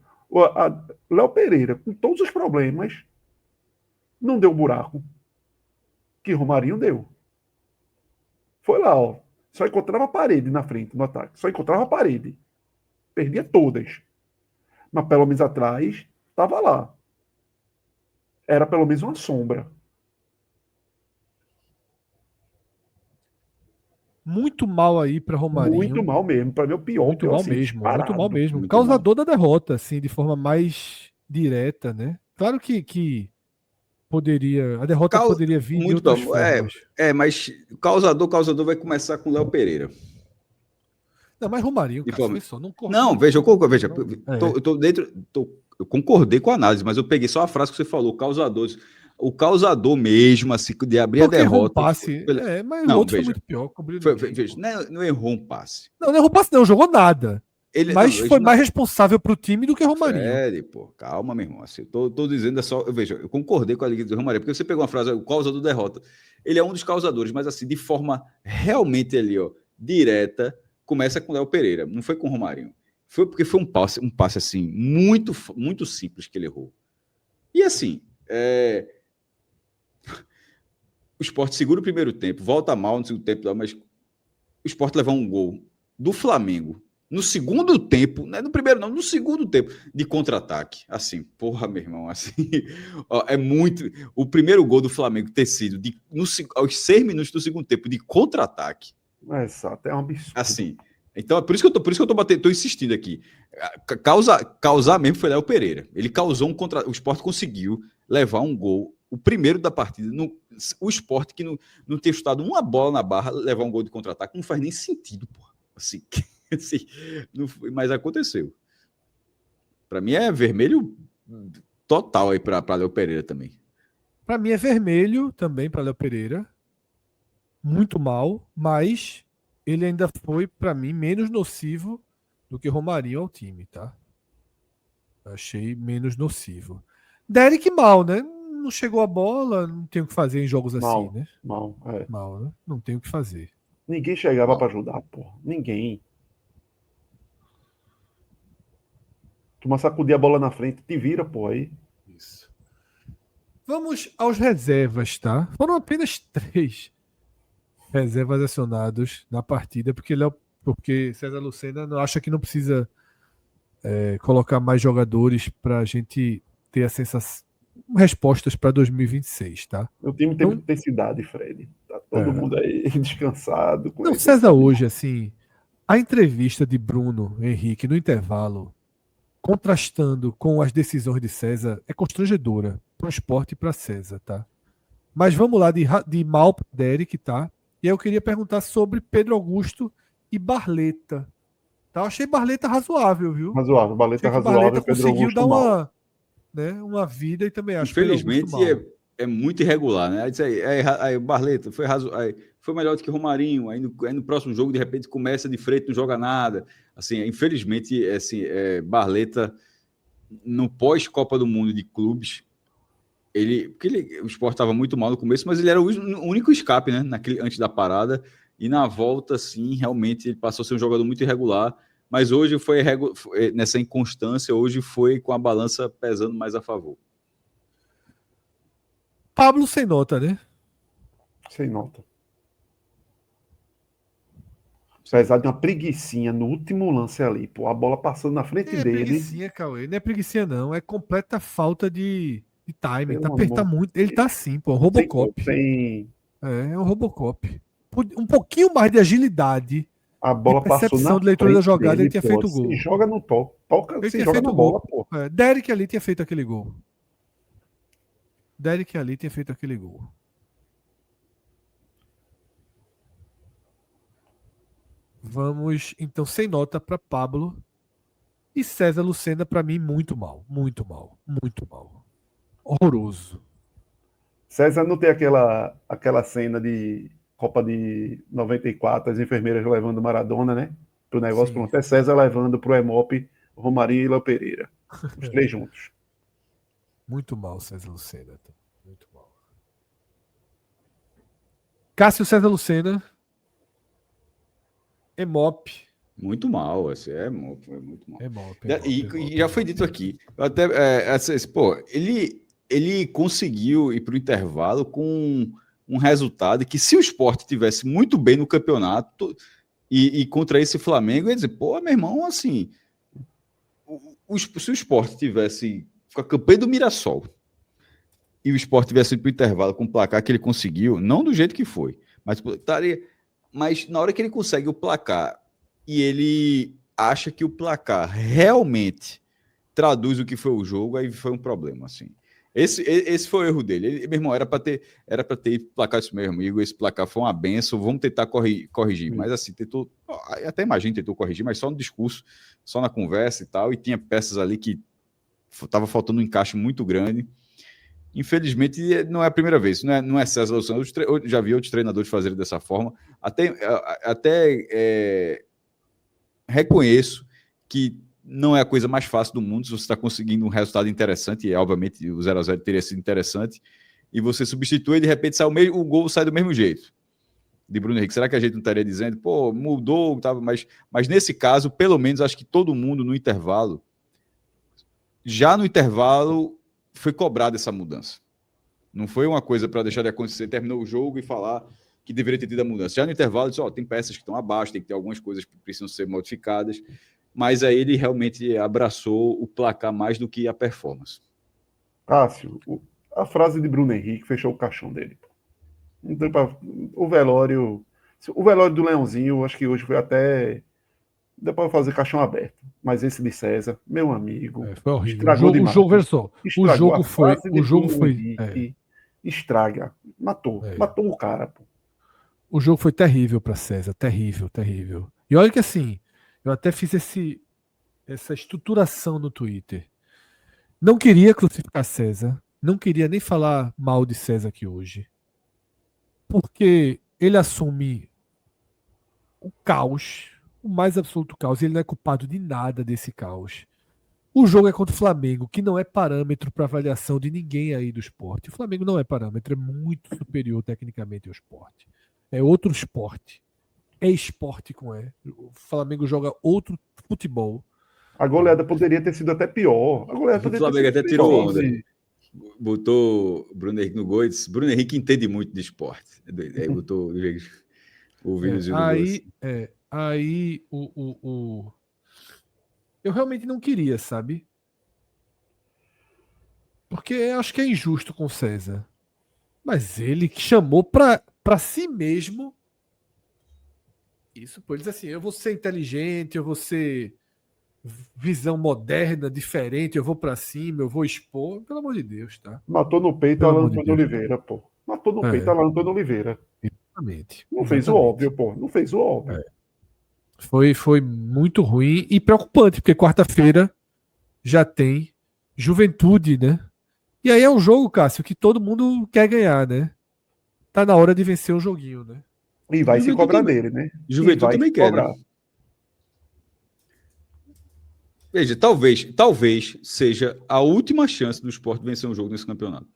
Léo Pereira, com todos os problemas, não deu buraco que Romarinho deu. Foi lá, ó. Só encontrava parede na frente no ataque. Só encontrava parede. Perdia todas. Mas pelo menos atrás, estava lá. Era pelo menos uma sombra. Muito mal aí para Muito Romarinho. mal mesmo. Para mim, o Muito pior mal assim, mesmo, muito mal disparado. mesmo. Muito mal. Causador da derrota, assim, de forma mais direta, né? Claro que poderia, a derrota Cau- poderia vir de Muito outras bom. formas. Mas o causador vai começar com o Léo Pereira. Não, mas Romarinho, De Cássio, forma... vê só, Não, veja, veja, É. eu tô dentro. Eu concordei com a análise, mas eu peguei só a frase que você falou, causadores. O causador mesmo, assim, de abrir a Porque errou um derrota. passe. É, mas o Não, outro foi veja. muito pior, cobriu ninguém, Veja, pô. não errou um passe. Não errou passe, não, jogou nada. Ele, Mas não, foi veja, mais não. responsável pro time do que Romarinho. Fred, pô, calma, meu irmão. Assim, tô dizendo é só. Veja, eu concordei com a Liga do Romário, porque você pegou uma frase, o causador da derrota. Ele é um dos causadores, mas assim, de forma realmente ali, ó, direta, começa com o Léo Pereira. Não foi com o Romarinho. Foi porque foi um passe assim, muito simples que ele errou. E assim, o Sport segura o primeiro tempo, volta mal no segundo tempo, mas o Sport levar um gol do Flamengo No segundo tempo, não é no primeiro não, no segundo tempo, de contra-ataque. Assim, porra, meu irmão, assim, ó, é muito... O primeiro gol do Flamengo ter sido aos 6 minutos do segundo tempo, de contra-ataque. Exato, é um absurdo. Assim, então é por isso que eu tô insistindo aqui. Causar mesmo foi Léo Pereira. Ele causou um contra... O Sport conseguiu levar um gol, o primeiro da partida. O Sport que não ter chutado uma bola na barra, levar um gol de contra-ataque, não faz nem sentido, porra. Assim, assim, mas aconteceu. Para mim é vermelho total aí para Léo Pereira também. Para mim é vermelho também para Léo Pereira. Muito mal, mas ele ainda foi, para mim, menos nocivo do que Romarinho ao time, tá? Achei menos nocivo. Derek mal, né? Não chegou a bola, não tem o que fazer em jogos assim, né? Mal, é. Mal, né? Não tem o que fazer. Ninguém chegava para ajudar, porra. Ninguém. Tu sacudir a bola na frente, te vira, pô, aí. Isso. Vamos aos reservas, tá? Foram apenas 3 reservas acionados na partida, porque César Lucena não acha que não precisa colocar mais jogadores para a gente ter a sensação, respostas para 2026, tá? O time teve intensidade, Fred. Tá todo mundo aí descansado. Não, César hoje, assim, a entrevista de Bruno Henrique no intervalo, contrastando com as decisões de César, é constrangedora para o Sport e para César, tá? Mas vamos lá, de mal para Derek, tá? E aí eu queria perguntar sobre Pedro Augusto e Barleta. Tá? Eu achei Barleta razoável, viu? Razoável, Barleta Achei que razoável, Barleta Pedro conseguiu Augusto dar mal. uma vida e também acho Infelizmente Pedro Augusto mal. é muito irregular, né? Aí o Barleta foi melhor do que Romarinho. Aí no próximo jogo, de repente, começa de frente, não joga nada. Assim, infelizmente, assim, Barleta, no pós-Copa do Mundo de clubes, o Sport estava muito mal no começo, mas ele era o único escape, né? Antes da parada. E na volta, sim, realmente ele passou a ser um jogador muito irregular. Mas hoje nessa inconstância, hoje foi com a balança pesando mais a favor. Pablo sem nota, né? Sem nota. Apesar de uma preguicinha no último lance ali, pô, a bola passando na frente É dele. preguicinha, Cauê. Não é preguicinha, não. É completa falta de timing. Tá, Pelo tá amor. muito. Ele tá assim, pô. Robocop. Sem... É um Robocop. Um pouquinho mais de agilidade, A de bola passou percepção na de leitura da frente jogada, dele, ele tinha pô. feito o gol. Se joga no toca, Ele se tinha joga feito na o gol. bola, pô. Derek ali tinha feito aquele gol. Derek ali tinha feito aquele gol. Vamos, então, sem nota para Pablo. E César Lucena, para mim, muito mal. Muito mal. Muito mal. Horroroso. César não tem aquela cena de Copa de 94, as enfermeiras levando Maradona, né? Pro negócio, Sim. pronto. É César levando pro Hemop Romarinho e Léo Pereira. Os 3 juntos. Muito mal, César Lucena. Muito mal. Cássio César Lucena. Hemop. Muito mal, assim, muito mal. Hemop. E já foi dito aqui. Até, pô, ele conseguiu ir para o intervalo com um resultado que, se o Sport tivesse muito bem no campeonato e contra esse Flamengo, ia dizer, pô, meu irmão, assim, se o Sport tivesse com a campanha do Mirassol e o Sport tivesse ido para o intervalo com o placar que ele conseguiu, não do jeito que foi, mas na hora que ele consegue o placar e ele acha que o placar realmente traduz o que foi o jogo, aí foi um problema, assim. Esse foi o erro dele. Meu irmão, era para ter placar isso mesmo, Igor. Esse placar foi uma benção. Vamos tentar corrigir. Mas assim, até imagino tentou corrigir, mas só no discurso, só na conversa e tal. E tinha peças ali que estava faltando um encaixe muito grande. Infelizmente, não é a primeira vez. Não é César Luciano. Eu já vi outros treinadores fazerem dessa forma. Até reconheço que não é a coisa mais fácil do mundo se você está conseguindo um resultado interessante, e obviamente o 0-0 teria sido interessante, e você substitui e de repente o gol sai do mesmo jeito. De Bruno Henrique. Será que a gente não estaria dizendo, pô, mudou, mas nesse caso, pelo menos, acho que todo mundo no intervalo, já no intervalo, foi cobrada essa mudança. Não foi uma coisa para deixar de acontecer, terminou o jogo e falar, que deveria ter tido a mudança. Já no intervalo, disse, tem peças que estão abaixo, tem que ter algumas coisas que precisam ser modificadas, mas aí ele realmente abraçou o placar mais do que a performance. Cássio, a frase de Bruno Henrique fechou o caixão dele. Não tem pra... O velório do Leãozinho, acho que hoje foi até... Dá para fazer caixão aberto. Mas esse de César, meu amigo, Foi horrível. estragou demais. Veja só, o jogo foi estraga. Matou o cara, pô. O jogo foi terrível para César, terrível, terrível. E olha que assim, eu até fiz essa estruturação no Twitter. Não queria crucificar César, não queria nem falar mal de César aqui hoje, porque ele assume o caos, o mais absoluto caos, e ele não é culpado de nada desse caos. O jogo é contra o Flamengo, que não é parâmetro para avaliação de ninguém aí do esporte. O Flamengo não é parâmetro, é muito superior tecnicamente ao esporte. É outro esporte. É esporte com E. O Flamengo joga outro futebol. A goleada poderia ter sido até pior. O Flamengo até tirou onda. Botou Bruno Henrique no gol e disse, Bruno Henrique entende muito de esporte. Aí botou o Vinícius no gol. Aí eu realmente não queria, sabe? Porque eu acho que é injusto com o César. Mas ele que chamou pra si mesmo isso, pô. Ele diz assim, eu vou ser inteligente, eu vou ser visão moderna, diferente, eu vou pra cima, eu vou expor. Pelo amor de Deus, tá? Matou no peito Alan Antônio Oliveira, pô. Matou no peito Alan Antônio Oliveira. Exatamente. Não fez o óbvio, pô. Não fez o óbvio. Foi muito ruim e preocupante, porque quarta-feira já tem Juventude, né? E aí é um jogo, Cássio, que todo mundo quer ganhar, né? Tá na hora de vencer o joguinho, né? E vai se cobrar dele, né? Juventude também quer, né? Veja, talvez seja a última chance do Sport vencer um jogo nesse campeonato.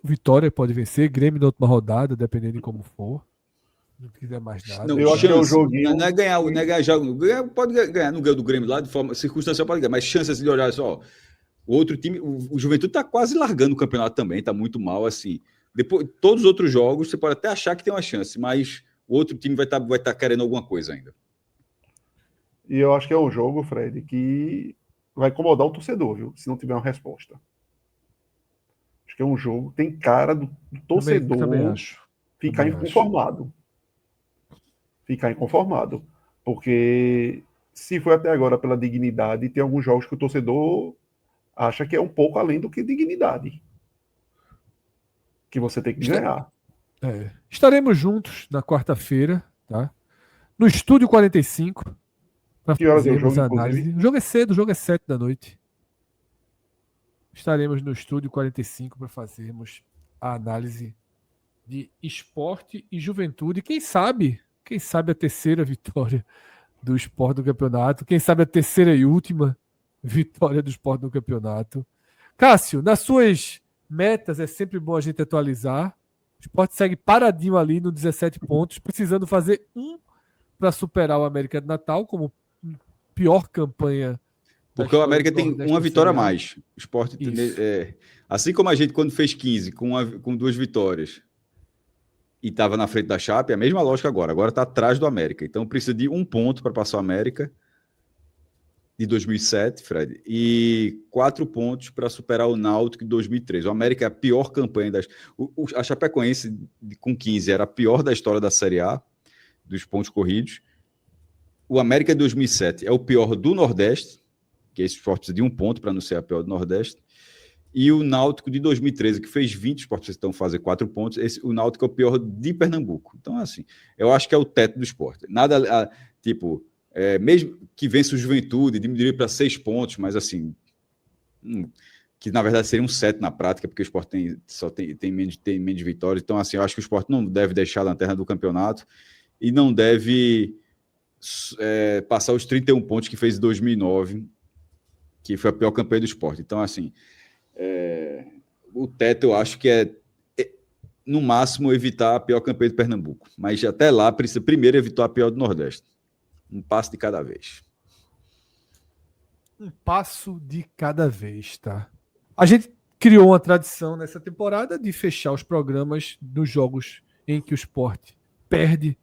Vitória pode vencer, Grêmio na última rodada, dependendo de como for. Não quiser mais nada. Não, eu acho que é o joguinho. Não é ganhar, jogo. Pode ganhar no ganho do Grêmio lá, de forma circunstancial, pode ganhar, mas chances de olhar só. O outro time, o Juventude está quase largando o campeonato também, está muito mal, assim. Depois, todos os outros jogos, você pode até achar que tem uma chance, mas o outro time vai tá querendo alguma coisa ainda. E eu acho que é um jogo, Fred, que vai incomodar o torcedor, viu? Se não tiver uma resposta. Acho que é um jogo, tem cara do torcedor ficar inconformado. Ficar inconformado. Porque se foi até agora pela dignidade, tem alguns jogos que o torcedor acha que é um pouco além do que dignidade. Que você tem que ganhar. Estaremos juntos na quarta-feira, tá? No Estúdio 45. Que horas é o jogo, análise. O jogo é cedo, o jogo é 7 da noite. Estaremos no Estúdio 45 para fazermos a análise de esporte e juventude. Quem sabe a terceira vitória do Sport no campeonato. Quem sabe a terceira e última vitória do Sport no campeonato. Cássio, nas suas metas é sempre bom a gente atualizar. O Sport segue paradinho ali no 17 pontos, precisando fazer para superar o América de Natal como pior campanha. Porque o América tem uma vitória a mais. O Sport, assim como a gente quando fez 15 com 2 vitórias e estava na frente da Chape, é a mesma lógica agora. Agora está atrás do América. Então precisa de 1 ponto para passar o América de 2007, Fred, e 4 pontos para superar o Náutico de 2003. O América é a pior campanha a Chapecoense com 15 era a pior da história da Série A, dos pontos corridos. O América de 2007 é o pior do Nordeste, que esse Sport precisa de 1 ponto para não ser a pior do Nordeste. E o Náutico de 2013, que fez 20, os Sport precisam fazer 4 pontos. O Náutico é o pior de Pernambuco. Então, assim, eu acho que é o teto do Sport. Nada, mesmo que vença o Juventude, diminuiria para 6 pontos, mas assim, que na verdade seria um 7 na prática, porque o Sport tem menos vitórias. Então, assim, eu acho que o Sport não deve deixar a lanterna do campeonato e não deve passar os 31 pontos que fez em 2009, que foi a pior campanha do Sport. Então, assim, o teto eu acho que é, no máximo, evitar a pior campanha do Pernambuco. Mas até lá, precisa primeiro evitar a pior do Nordeste. Um passo de cada vez. Um passo de cada vez, tá? A gente criou uma tradição nessa temporada de fechar os programas dos jogos em que o Sport perde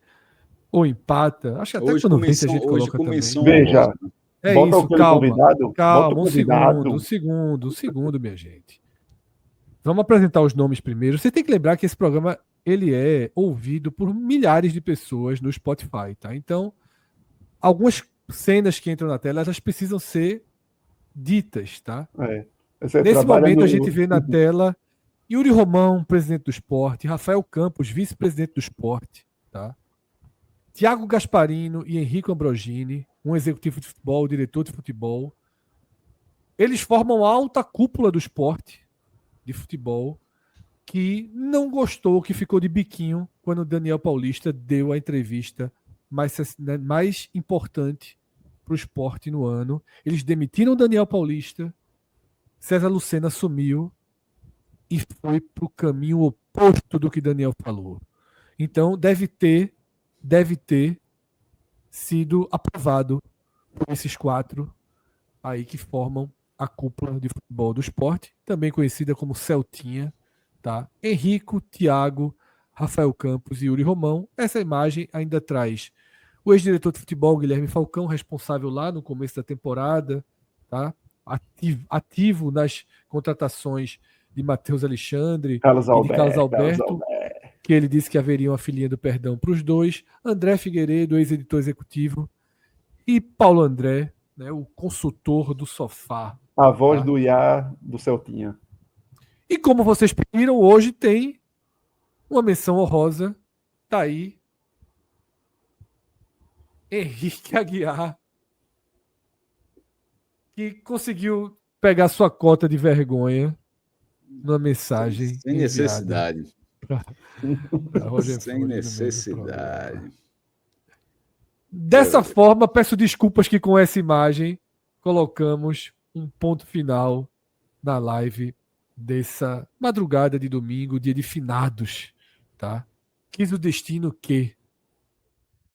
ou empata. Acho que até Hoje quando vence a gente hoje coloca com também. menção Veja, honrosa. É bota isso, aquele calma. convidado. Bota o Calma, convidado. um segundo, minha gente. Vamos apresentar os nomes primeiro. Você tem que lembrar que esse programa ele é ouvido por milhares de pessoas no Spotify, tá? Então, algumas cenas que entram na tela, elas precisam ser ditas, tá? Você Nesse trabalha momento, no... a gente vê na tela Yuri Romão, presidente do Sport, Rafael Campos, vice-presidente do Sport, tá? Tiago Gasparino e Henrique Ambrogini, um executivo de futebol, diretor de futebol. Eles formam a alta cúpula do esporte de futebol que não gostou, que ficou de biquinho quando o Daniel Paulista deu a entrevista mais importante para o esporte no ano. Eles demitiram o Daniel Paulista, César Lucena assumiu e foi para o caminho oposto do que Daniel falou. Então deve ter sido aprovado por esses 4 aí que formam a cúpula de futebol do esporte, também conhecida como Celtinha, tá? Henrico, Thiago, Rafael Campos e Yuri Romão. Essa imagem ainda traz o ex-diretor de futebol, Guilherme Falcão, responsável lá no começo da temporada, tá? Ativo nas contratações de Matheus Alexandre e de Carlos Alberto, que ele disse que haveria uma filhinha do perdão para os dois. André Figueiredo, ex-editor executivo, e Paulo André, né, o consultor do sofá. A voz tá? do Iá do Celtinha. E como vocês pediram, hoje tem uma menção honrosa. Tá aí. Henrique Aguiar, que conseguiu pegar sua cota de vergonha numa mensagem Sem necessidade. Para Roger Sem Flores no meio do programa. necessidade. Dessa forma, peço desculpas que com essa imagem colocamos um ponto final na live dessa madrugada de domingo, dia de finados, tá? Quis o destino que